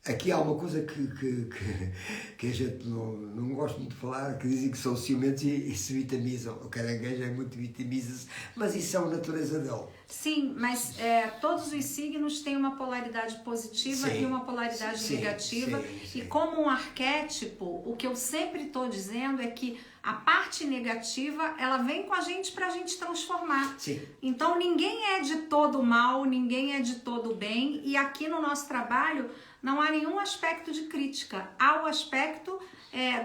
Aqui há uma coisa que a gente não gosta muito de falar, que dizem que são ciumentos e se vitamizam. O caranguejo é muito vitamiza-se, mas isso é a natureza dele. Sim, mas todos os signos têm uma polaridade positiva e uma polaridade negativa. Sim. E como um arquétipo, o que eu sempre estou dizendo é que a parte negativa, ela vem com a gente para a gente transformar. Sim. Então, ninguém é de todo mal, ninguém é de todo bem. E aqui no nosso trabalho, não há nenhum aspecto de crítica. Há o aspecto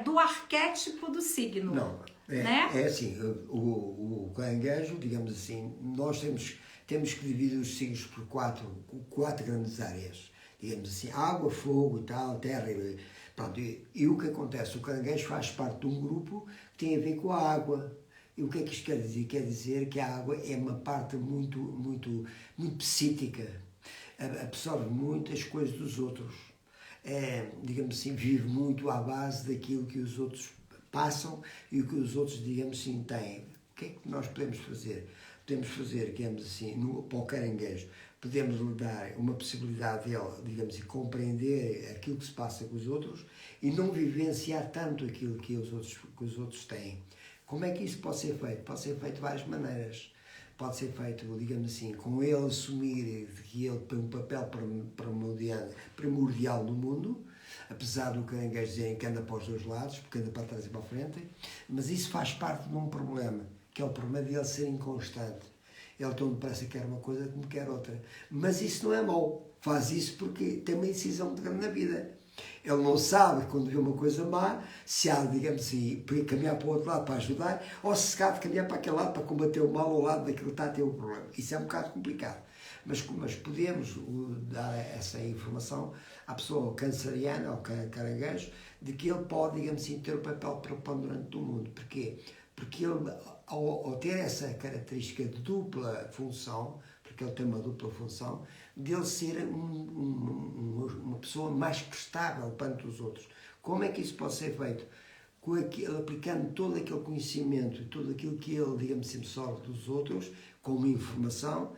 do arquétipo do signo. Não, é assim, o caranguejo, digamos assim, nós temos que dividir os signos por quatro grandes áreas. Digamos assim, água, fogo e tal, terra pronto, e o que acontece? O caranguejo faz parte de um grupo que tem a ver com a água. E o que é que isto quer dizer? Quer dizer que a água é uma parte muito psíquica, absorve muitas coisas dos outros. Digamos assim, vive muito à base daquilo que os outros passam e o que os outros, digamos assim, têm. O que é que nós podemos fazer? Podemos fazer, digamos assim, para o caranguejo, podemos lhe dar uma possibilidade dele, digamos, de compreender aquilo que se passa com os outros e não vivenciar tanto aquilo que os outros têm. Como é que isso pode ser feito? Pode ser feito de várias maneiras. Pode ser feito, digamos assim, com ele assumir que ele tem um papel primordial no mundo, apesar do caranguejo dizerem que anda para os dois lados, porque anda para trás e para a frente, mas isso faz parte de um problema, que é o problema de ele ser inconstante. Ele tão depressa quer uma coisa como quer outra. Mas isso não é mau. Faz isso porque tem uma decisão muito grande na vida. Ele não sabe, quando vê uma coisa má, se há, digamos assim, caminhar para o outro lado para ajudar, ou se há de caminhar para aquele lado para combater o mal ao lado daquilo que está a ter o problema. Isso é um bocado complicado. Mas podemos dar essa informação à pessoa canceriana, ao caranguejo, de que ele pode, digamos assim, ter o papel preponderante do mundo. Porquê? Porque ele, ao ter essa característica de dupla função, porque ele tem uma dupla função, de ele ser uma pessoa mais prestável perante os outros. Como é que isso pode ser feito? Aplicando todo aquele conhecimento, tudo aquilo que ele, digamos assim, absorve dos outros, como informação,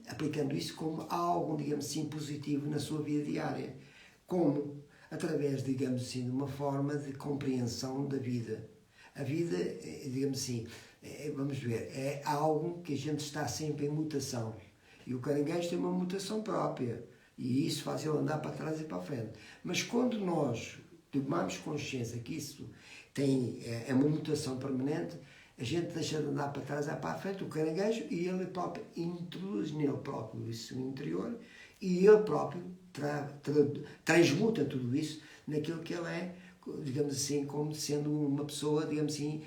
aplicando isso como algo, digamos assim, positivo na sua vida diária. Como? Através, digamos assim, de uma forma de compreensão da vida. A vida, digamos assim, vamos ver, é algo que a gente está sempre em mutação. E o caranguejo tem uma mutação própria. E isso faz ele andar para trás e para a frente. Mas quando nós tomamos consciência que isso é uma mutação permanente, a gente deixa de andar para trás e para a frente, o caranguejo, e ele próprio introduz nele próprio isso no interior, e ele próprio transmuta tudo isso naquilo que ele é, digamos assim, como sendo uma pessoa, digamos assim,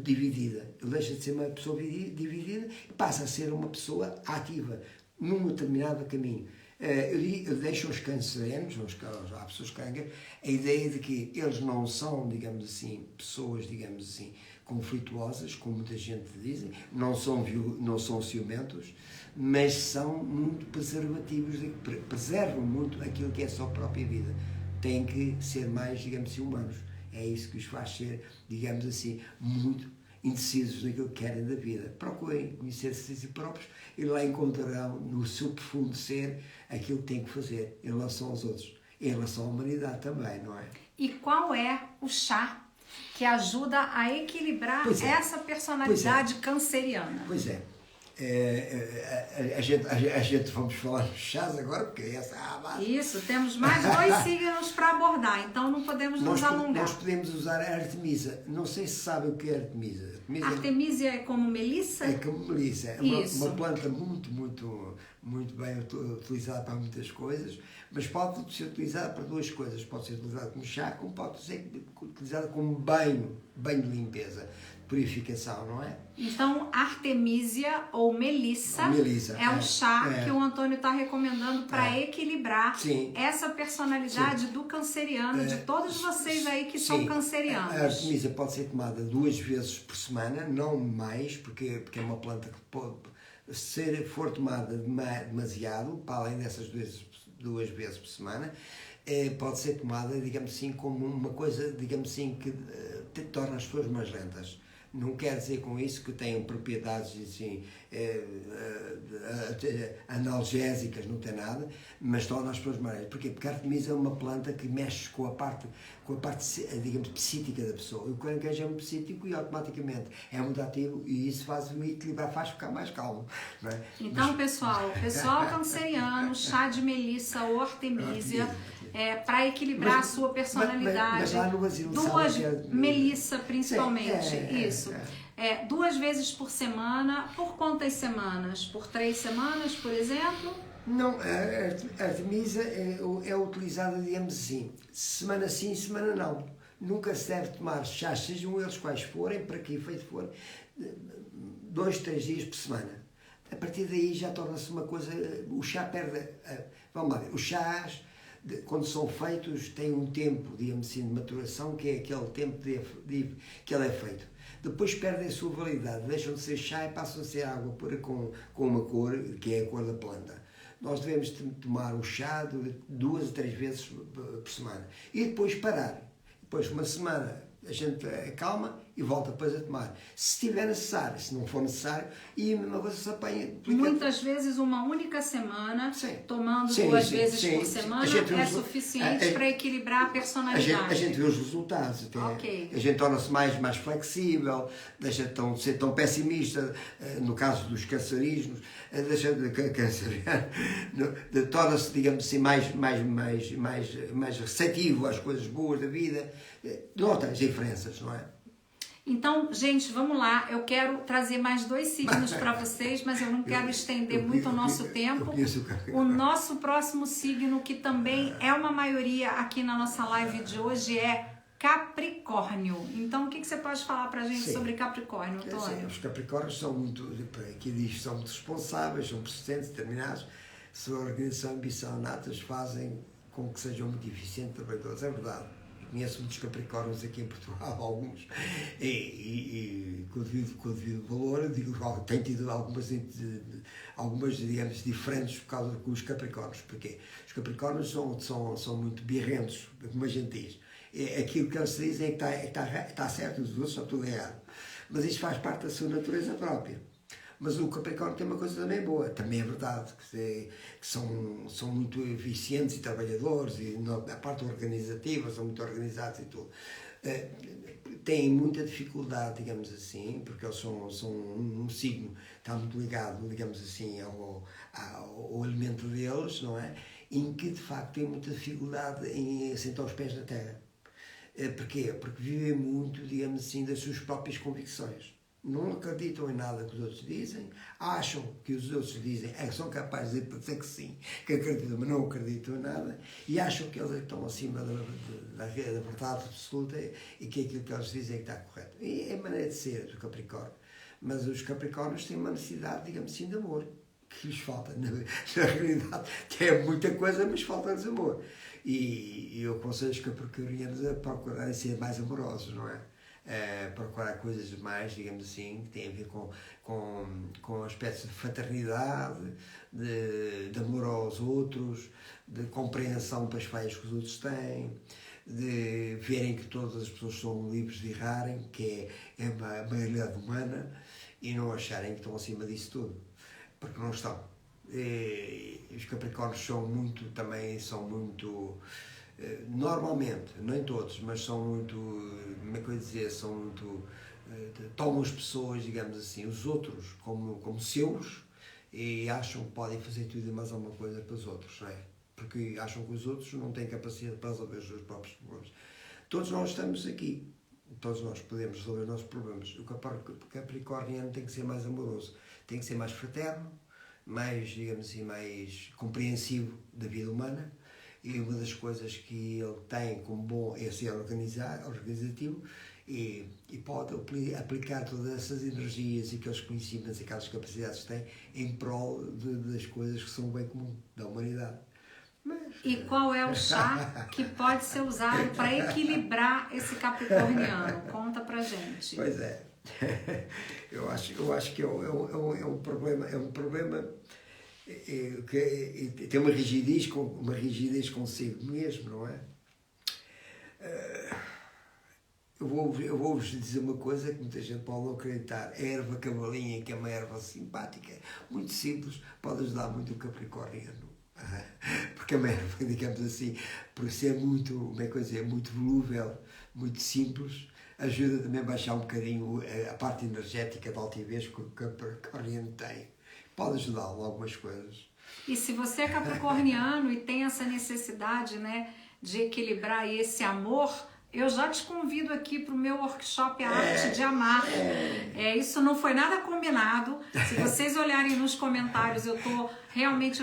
dividida. Ele deixa de ser uma pessoa dividida e passa a ser uma pessoa ativa num determinado caminho. Eu deixo aos cancerianos, às pessoas caranguejos, a ideia de que eles não são, digamos assim, pessoas, digamos assim, conflituosas, como muita gente diz, não são ciumentos, mas são muito preservativos, preservam muito aquilo que é a sua própria vida. Têm que ser mais, digamos assim, humanos. É isso que os faz ser, digamos assim, muito indecisos naquilo que querem da vida. Procurem conhecer-se a si próprios e lá encontrarão no seu profundo ser aquilo que têm que fazer em relação aos outros, em relação à humanidade também, não é? E qual é o chá que ajuda a equilibrar essa personalidade canceriana? Pois é. A gente vamos falar nos chás agora, porque essa é a base. Isso, temos mais 2 signos para abordar, então não podemos nos alongar. Nós podemos usar a Artemisa. Não sei se sabem o que é Artemisa. Artemisia é como melissa? É como melissa. É uma planta muito bem utilizada para muitas coisas, mas pode ser utilizada para 2 coisas. Pode ser utilizada como chá, como pode ser utilizada como banho de limpeza, purificação, não é? Então, Artemisia ou melissa é um chá que o Antônio está recomendando para equilibrar essa personalidade do canceriano, de todos vocês aí que são cancerianos. A Artemisia pode ser tomada 2 vezes por semana, não mais, porque é uma planta que pode, se for tomada demasiado, para além dessas 2 vezes por semana, pode ser tomada, digamos assim, como uma coisa, digamos assim, que torna as pessoas mais lentas. Não quer dizer com isso que tenham propriedades assim, analgésicas, não tem nada, mas torna as pessoas mais. Porquê? Porque a Artemisa é uma planta que mexe com a parte, digamos, psíquica da pessoa. O caranguejo é um psíquico e automaticamente é mudativo e isso faz-me equilibrar, faz ficar mais calmo. Não é? Então, pessoal canceriano, chá de melissa ou Artemisia, para equilibrar a sua personalidade. Mas lá no Brasil, 2 melissa principalmente, isso. 2 vezes por semana. Por quantas semanas? Por 3 semanas, por exemplo? Não, a Artemisa é utilizada, digamos assim, semana sim, semana não. Nunca se deve tomar chás, sejam eles quais forem, para que efeito for, 2, 3 dias por semana. A partir daí já torna-se uma coisa, o chá perde, vamos lá ver, os chás, quando são feitos, têm um tempo, digamos assim, de maturação, que é aquele tempo que ele é feito. Depois perdem a sua validade, deixam de ser chá e passam a ser água pura com uma cor, que é a cor da planta. Nós devemos tomar o chá 2 a 3 vezes por semana. E depois parar. Depois, uma semana, a gente acalma e volta depois a tomar. Se estiver necessário, se não for necessário, e a mesma coisa se apanha. Muitas vezes uma única semana, tomando duas vezes por semana, é suficiente para equilibrar a personalidade. A gente vê os resultados. Okay. A gente torna-se mais flexível, deixa de ser tão pessimista, no caso dos cancerígenos, deixa de torna-se, digamos assim, mais receptivo às coisas boas da vida. Nota as diferenças, não é? Então, gente, vamos lá. Eu quero trazer mais 2 signos para vocês, mas eu não quero estender muito o nosso tempo. O nosso próximo signo, que também é uma maioria aqui na nossa live de hoje, é Capricórnio. Então, o que você pode falar para a gente sobre Capricórnio, Antônio? Os Capricórnios são muito, aqui diz, são muito responsáveis, são persistentes, determinados. Sua organização e ambição natas fazem com que sejam muito eficientes trabalhadores. É verdade. Conheço muitos Capricórnios aqui em Portugal, alguns, e com o devido valor, eu digo, tenho tido algumas, digamos, diferentes por causa dos Capricórnios. Porque os Capricórnios são muito birrentos, como a gente diz. Aquilo que eles dizem é que está certo, os outros estão tudo errado. Mas isto faz parte da sua natureza própria. Mas o Capricórnio tem uma coisa também boa, também é verdade, que são muito eficientes e trabalhadores, e a parte organizativa são muito organizados e tudo. Têm muita dificuldade, digamos assim, porque eles são um signo que está muito ligado, digamos assim, ao alimento deles, não é? Em que, de facto, têm muita dificuldade em assentar os pés na terra. Porquê? Porque vivem muito, digamos assim, das suas próprias convicções. Não acreditam em nada que os outros dizem, acham que os outros dizem, são capazes de dizer que sim, que acreditam, mas não acreditam em nada, e acham que eles estão acima da verdade absoluta e que aquilo que eles dizem é que está correto. E é a maneira de ser do Capricórnio. Mas os Capricórnios têm uma necessidade, digamos assim, de amor, que lhes falta. Na realidade, é muita coisa, mas falta-lhes amor. E eu aconselho os capricornianos a procurarem ser mais amorosos, não é? Procurar coisas mais, digamos assim, que têm a ver com aspectos de fraternidade, de amor aos outros, de compreensão para as falhas que os outros têm, de verem que todas as pessoas são livres de errarem, que é a maioridade humana, e não acharem que estão acima disso tudo, porque não estão. Os Capricórnios são muito, normalmente, nem todos, mas são muito, como é que eu ia dizer, são muito, tomam as pessoas, digamos assim, os outros como seus, e acham que podem fazer tudo e mais alguma coisa para os outros, não é? Porque acham que os outros não têm capacidade para resolver os seus próprios problemas. Todos nós estamos aqui, todos nós podemos resolver os nossos problemas. O Capricorniano tem que ser mais amoroso, tem que ser mais fraterno, mais, digamos assim, mais compreensivo da vida humana. E uma das coisas que ele tem como bom é ser organizativo e pode aplicar todas essas energias e aqueles conhecimentos, aquelas capacidades que tem em prol das coisas que são o bem comum da humanidade. E qual é o chá que pode ser usado para equilibrar esse capricorniano? Conta pra gente. Pois é. Eu acho que é um problema que tem uma rigidez consigo mesmo, não é? Eu vou-vos dizer uma coisa que muita gente pode não acreditar. A erva cavalinha, que é uma erva simpática, muito simples, pode ajudar muito o capricorniano. Porque é uma erva, digamos assim, por ser muito, muito volúvel, muito simples, ajuda também a baixar um bocadinho a parte energética da altivez que o capricorniano tem. Pode ajudá-lo em algumas coisas. E se você é capricorniano e tem essa necessidade, né, de equilibrar esse amor, eu já te convido aqui para o meu workshop A Arte de Amar. Isso não foi nada combinado. Se vocês olharem nos comentários, eu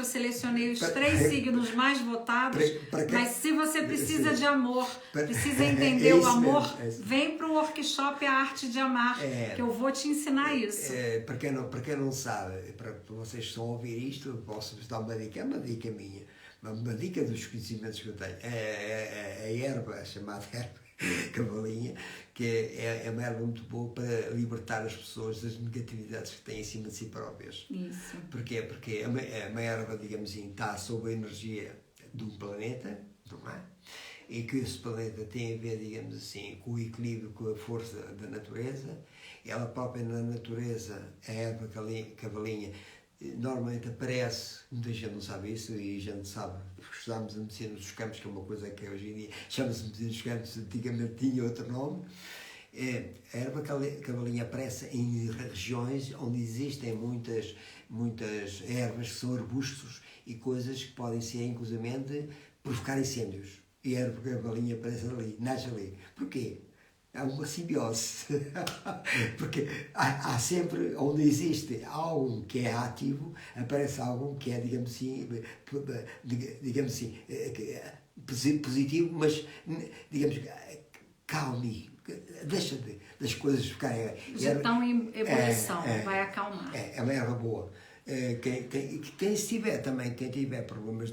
selecionei os 3 signos mais votados. Mas se você precisa de amor, precisa entender o amor, vem para o workshop A Arte de Amar, que eu vou te ensinar isso. Para quem não sabe, para vocês que estão a ouvir isto, eu posso-vos dar uma dica minha. Uma dica dos conhecimentos que eu tenho. A erva, chamada erva cavalinha, que é uma erva muito boa para libertar as pessoas das negatividades que têm em cima de si próprias. Isso. Porquê? Porque é uma erva, digamos assim, está sob a energia de um planeta, não é? e que esse planeta tem a ver, digamos assim, com o equilíbrio, com a força da natureza. Ela própria na natureza, a erva cavalinha, normalmente aparece, muita gente não sabe isso, e a gente sabe, estudámos a medicina dos campos, que é uma coisa que hoje em dia chama-se medicina dos campos, antigamente tinha outro nome. A erva cavalinha aparece em regiões onde existem muitas ervas que são arbustos e coisas que podem ser, inclusivamente, provocar incêndios. E a erva cavalinha aparece ali, nasce ali. Porquê? Há uma simbiose. Porque há sempre, onde existe algo que é ativo, aparece algo que é, digamos assim, positivo, mas, digamos, calme. Deixa das coisas ficarem. Já estão em ebulição, vai acalmar. É uma erva boa. Quem tiver também, quem tiver problemas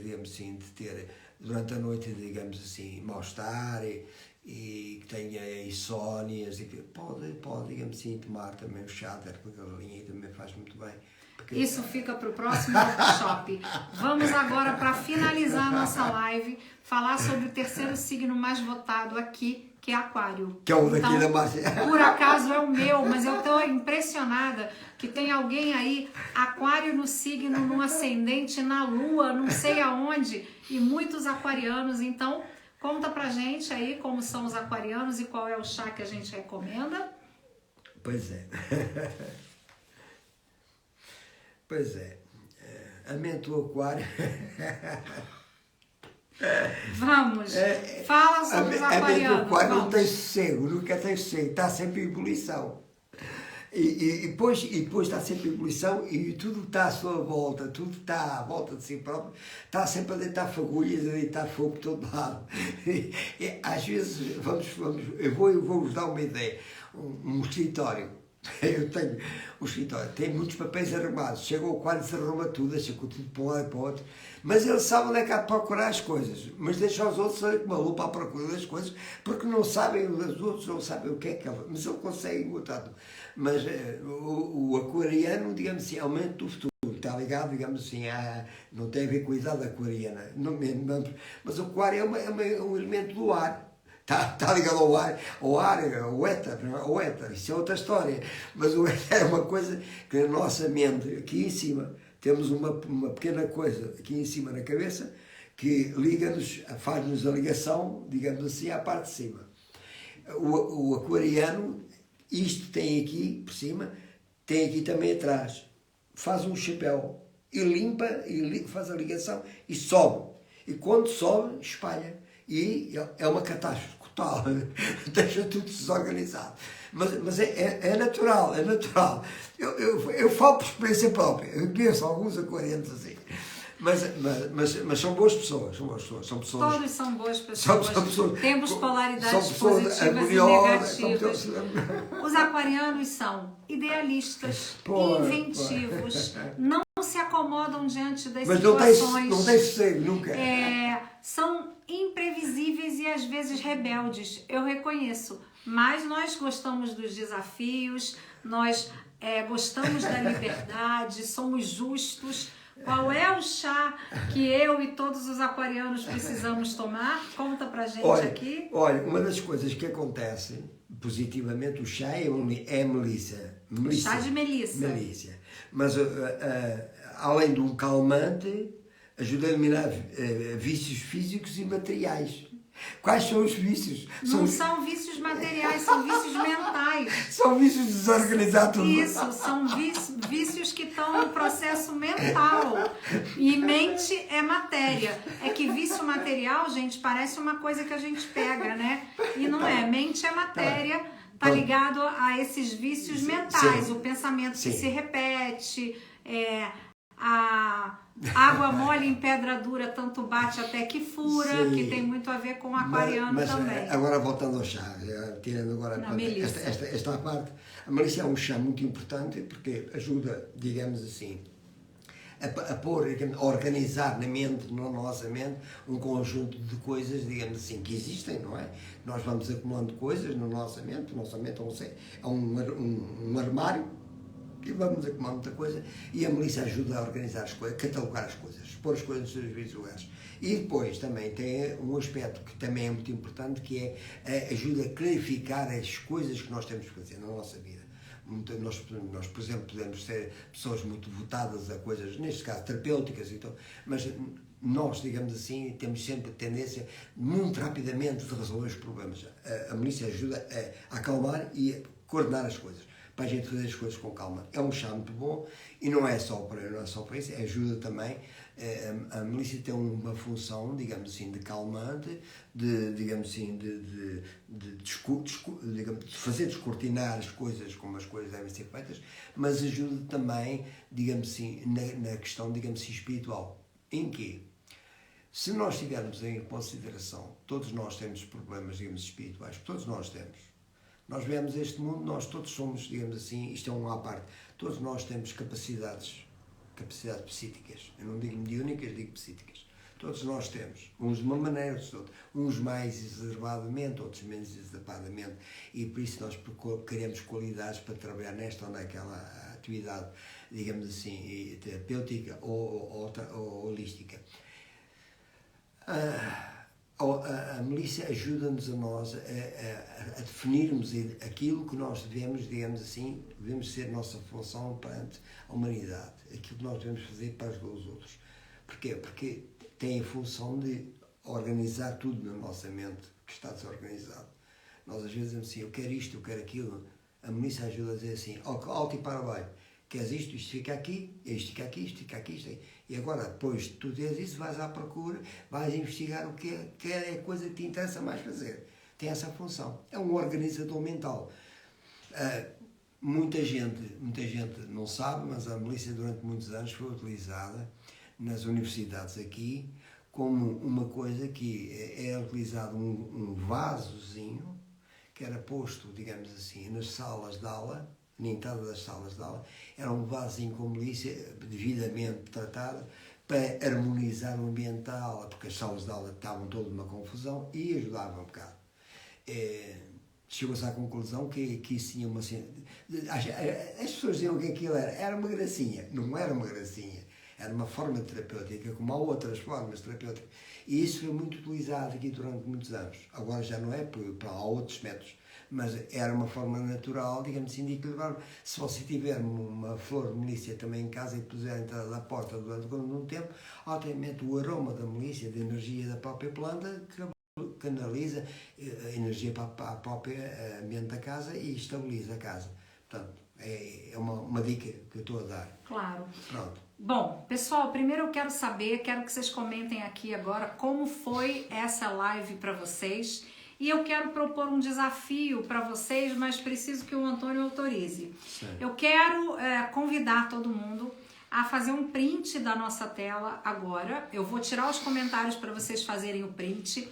digamos assim, de ter durante a noite, digamos assim, mal-estar e que tenha insónias, pode, digamos assim, tomar também o chá de erva cavalinha e também faz muito bem. Porque... Isso fica para o próximo workshop. Vamos agora, para finalizar a nossa live, falar sobre o terceiro signo mais votado aqui, que é Aquário. Que é o daqui da Márcia. Por acaso é o meu, mas eu estou impressionada que tem alguém aí, Aquário no signo, no ascendente, na Lua, não sei aonde, e muitos aquarianos. Então, conta pra gente aí como são os aquarianos e qual é o chá que a gente recomenda. Pois é. Pois é. A mente do Aquário... Vamos, fala sobre os aquarianos. A mente do Aquário não tem sossego, nunca tem sossego, está sempre em ebulição. E depois está sempre em ebulição e tudo está à sua volta, tudo está à volta de si próprio, está sempre a deitar fagulhas, a deitar fogo por todo lado. E, às vezes, eu vou-vos dar uma ideia, um escritório. Eu tenho um escritório, tem muitos papéis arrumados, chega ao quadro e se arruma tudo, deixa tudo para um lado e para o outro, mas ele sabe onde é que há de procurar as coisas, mas deixa os outros com uma lupa à procura das coisas, porque não sabem, os outros não sabem o que é que ele, mas ele consegue encontrar tudo. Mas o aquariano, digamos assim, é o momento do futuro, está ligado, digamos assim, não tem a ver com a idade aquariana, mas o aquário é um elemento do ar. Está ligado ao ar, ao éter, isso é outra história. Mas o éter é uma coisa que na nossa mente, aqui em cima, temos uma pequena coisa aqui em cima na cabeça que liga-nos, faz-nos a ligação, digamos assim, à parte de cima. O aquariano, isto tem aqui por cima, tem aqui também atrás. Faz um chapéu e limpa, faz a ligação e sobe. E quando sobe, espalha. E é uma catástrofe total, deixa tudo desorganizado. Mas é natural, é natural. Eu falo por experiência própria, eu conheço alguns aquarianos assim. Mas são boas pessoas, são pessoas. Todos são boas pessoas. São pessoas temos polaridades pessoas positivas e negativas. Os aquarianos são idealistas, inventivos, não se acomodam diante das situações. Não tem sossego, nunca. São imprevisíveis e às vezes rebeldes, eu reconheço. Mas nós gostamos dos desafios, nós gostamos da liberdade, somos justos. Qual é o chá que eu e todos os aquarianos precisamos tomar? Conta pra gente aqui. Olha, uma das coisas que acontece positivamente, o chá é melissa. Chá de melissa. Mas além de um calmante, ajuda a eliminar vícios físicos e materiais. Quais são os vícios? Não são vícios materiais, são vícios mentais. São vícios de desorganizar tudo. Isso, são vícios que estão no processo mental. E mente é matéria. É que vício material, gente, parece uma coisa que a gente pega, né? E não é. Mente é matéria, tá ligado a esses vícios mentais. O pensamento que se repete, a água mole em pedra dura, tanto bate até que fura, que tem muito a ver com o aquariano também. Agora voltando ao chá, tirando agora esta parte, a melissa é um chá muito importante porque ajuda, digamos assim, a organizar na mente, na nossa mente, um conjunto de coisas, digamos assim, que existem, não é? Nós vamos acumulando coisas na nossa mente é um armário e vamos acumular muita coisa, e a Melissa ajuda a organizar as coisas, a catalogar as coisas, pôr as coisas nos seus devidos lugares. E depois também tem um aspecto que também é muito importante, que é ajuda a clarificar as coisas que nós temos que fazer na nossa vida. Nós, por exemplo, podemos ser pessoas muito votadas a coisas, neste caso, terapêuticas, então, mas nós, digamos assim, temos sempre a tendência, muito rapidamente, de resolver os problemas. A Melissa ajuda a acalmar e a coordenar as coisas, para a gente fazer as coisas com calma. É um chá muito bom e não é só para isso, ajuda também. A Melissa tem uma função, digamos assim, de calmante, digamos assim, de fazer descortinar as coisas como as coisas devem ser feitas, mas ajuda também, digamos assim, na questão, digamos assim, espiritual. Em quê? Se nós tivermos em consideração, todos nós temos problemas, digamos, espirituais, todos nós temos. Nós vemos este mundo, nós todos somos, digamos assim, isto é uma à parte, todos nós temos capacidades psíquicas. Eu não digo mediúnicas, digo psíquicas. Todos nós temos, uns de uma maneira, outros de outra, uns mais exacerbadamente, outros menos exacerbadamente, e por isso nós queremos qualidades para trabalhar nesta ou naquela atividade, digamos assim, terapêutica ou holística. A Melissa ajuda-nos a nós a definirmos aquilo que nós devemos, digamos assim, devemos ser nossa função perante a humanidade, aquilo que nós devemos fazer para ajudar os outros. Porquê? Porque tem a função de organizar tudo na nossa mente que está desorganizado. Nós às vezes dizemos assim, eu quero isto, eu quero aquilo. A Melissa ajuda a dizer assim, alto e para bem. Queres isto fica aqui, isto fica aqui, isto fica aqui, isto aí. E agora, depois de tu teres isso, vais à procura, vais investigar o que é a coisa que te interessa mais fazer. Tem essa função. É um organizador mental. Muita gente não sabe, mas a Melissa durante muitos anos foi utilizada nas universidades aqui como uma coisa que é utilizado um vasozinho que era posto, digamos assim, nas salas de aula, na entrada das salas de aula, era um vasinho com Melissa devidamente tratado para harmonizar o ambiente da aula, porque as salas de aula estavam todas numa confusão e ajudava um bocado. Chegou-se à conclusão que isso tinha uma... As pessoas diziam que aquilo era uma gracinha. Não era uma gracinha. Era uma forma terapêutica, como há outras formas terapêuticas. E isso foi muito utilizado aqui durante muitos anos. Agora já não é, porque há outros métodos. Mas era uma forma natural, digamos assim, de equilibrar. Se você tiver uma flor de melícia também em casa e puser a entrada da porta durante algum tempo, automaticamente o aroma da melícia, da energia da própria planta, canaliza a energia para a própria ambiente da casa e estabiliza a casa. Portanto, é uma dica que eu estou a dar. Claro. Pronto. Bom, pessoal, primeiro eu quero saber, quero que vocês comentem aqui agora como foi essa live para vocês. E eu quero propor um desafio para vocês, mas preciso que o Antônio autorize. Sim. Eu quero convidar todo mundo a fazer um print da nossa tela agora. Eu vou tirar os comentários para vocês fazerem o print.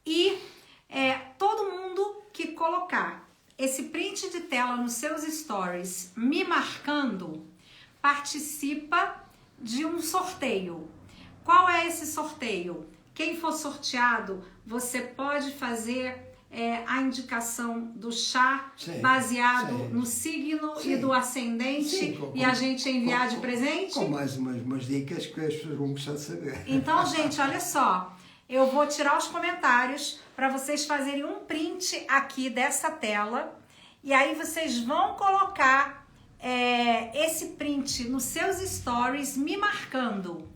E todo mundo que colocar esse print de tela nos seus stories me marcando, participa de um sorteio. Qual é esse sorteio? Quem for sorteado, você pode fazer a indicação do chá baseado no signo e do ascendente e a gente enviar de presente? Com mais umas dicas que as pessoas vão gostar de saber. Então, gente, olha só. Eu vou tirar os comentários para vocês fazerem um print aqui dessa tela. E aí vocês vão colocar esse print nos seus stories me marcando.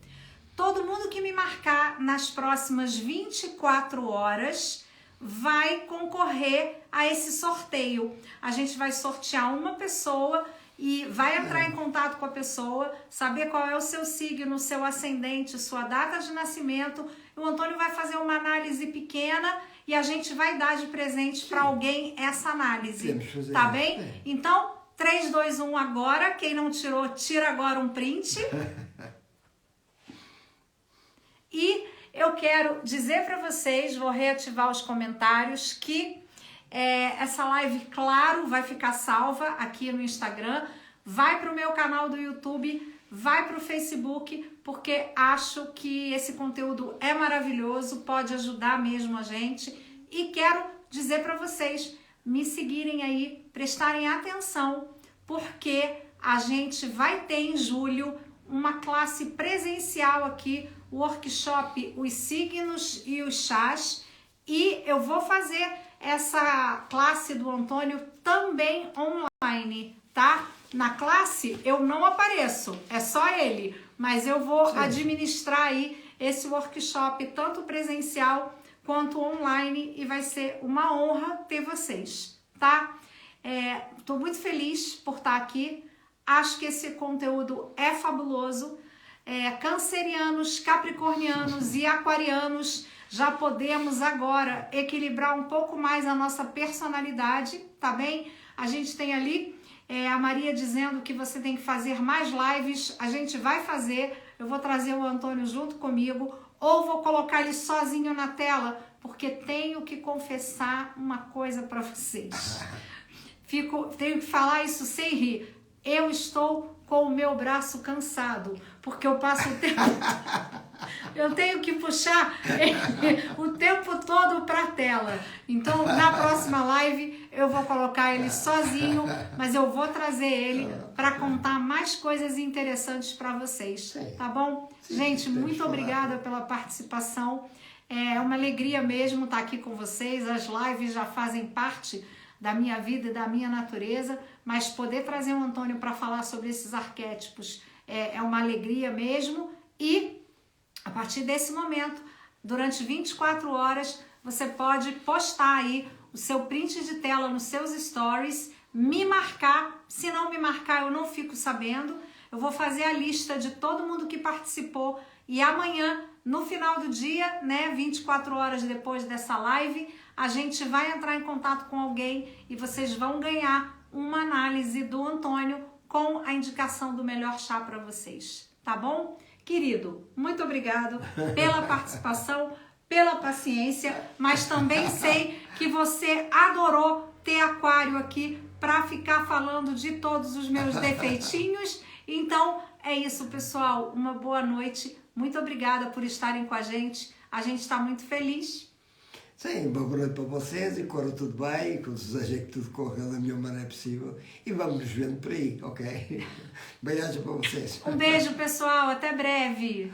Todo mundo que me marcar nas próximas 24 horas vai concorrer a esse sorteio. A gente vai sortear uma pessoa e vai entrar em contato com a pessoa, saber qual é o seu signo, o seu ascendente, sua data de nascimento. O Antônio vai fazer uma análise pequena e a gente vai dar de presente para alguém essa análise. Tá bem? Então, 3, 2, 1 agora. Quem não tirou, tira agora um print. E eu quero dizer para vocês, vou reativar os comentários, que essa live, claro, vai ficar salva aqui no Instagram, vai para o meu canal do YouTube, vai para o Facebook, porque acho que esse conteúdo é maravilhoso, pode ajudar mesmo a gente. E quero dizer para vocês me seguirem aí, prestarem atenção, porque a gente vai ter em julho uma classe presencial aqui, o workshop Os Signos e os Chás, e eu vou fazer essa classe do Antônio também online, tá? Na classe eu não apareço, é só ele, mas eu vou administrar aí esse workshop tanto presencial quanto online e vai ser uma honra ter vocês, tá? Tô muito feliz por estar aqui, acho que esse conteúdo é fabuloso. Cancerianos, capricornianos e aquarianos, já podemos agora equilibrar um pouco mais a nossa personalidade, tá bem? A gente tem ali a Maria dizendo que você tem que fazer mais lives, a gente vai fazer, eu vou trazer o Antônio junto comigo, ou vou colocar ele sozinho na tela, porque tenho que confessar uma coisa para vocês. Tenho que falar isso sem rir. Eu estou com o meu braço cansado, porque eu passo o tempo... eu tenho que puxar o tempo todo para a tela. Então, na próxima live, eu vou colocar ele sozinho, mas eu vou trazer ele para contar mais coisas interessantes para vocês, tá bom? Gente, muito obrigada pela participação. É uma alegria mesmo estar aqui com vocês. As lives já fazem parte da minha vida e da minha natureza, mas poder trazer o Antônio para falar sobre esses arquétipos é uma alegria mesmo. E a partir desse momento, durante 24 horas, você pode postar aí o seu print de tela nos seus stories, me marcar. Se não me marcar, eu não fico sabendo. Eu vou fazer a lista de todo mundo que participou e amanhã, no final do dia, né, 24 horas depois dessa live, a gente vai entrar em contato com alguém e vocês vão ganhar uma análise do Antônio com a indicação do melhor chá para vocês, tá bom? Querido, muito obrigado pela participação, pela paciência, mas também sei que você adorou ter aquário aqui para ficar falando de todos os meus defeitinhos. Então, é isso, pessoal. Uma boa noite. Muito obrigada por estarem com a gente está muito feliz. Sim, boa noite para vocês e corra tudo bem, com o desejo que tudo corra da melhor maneira possível e vamos nos vendo por aí, ok? Beijo para vocês. Um beijo, pessoal, até breve.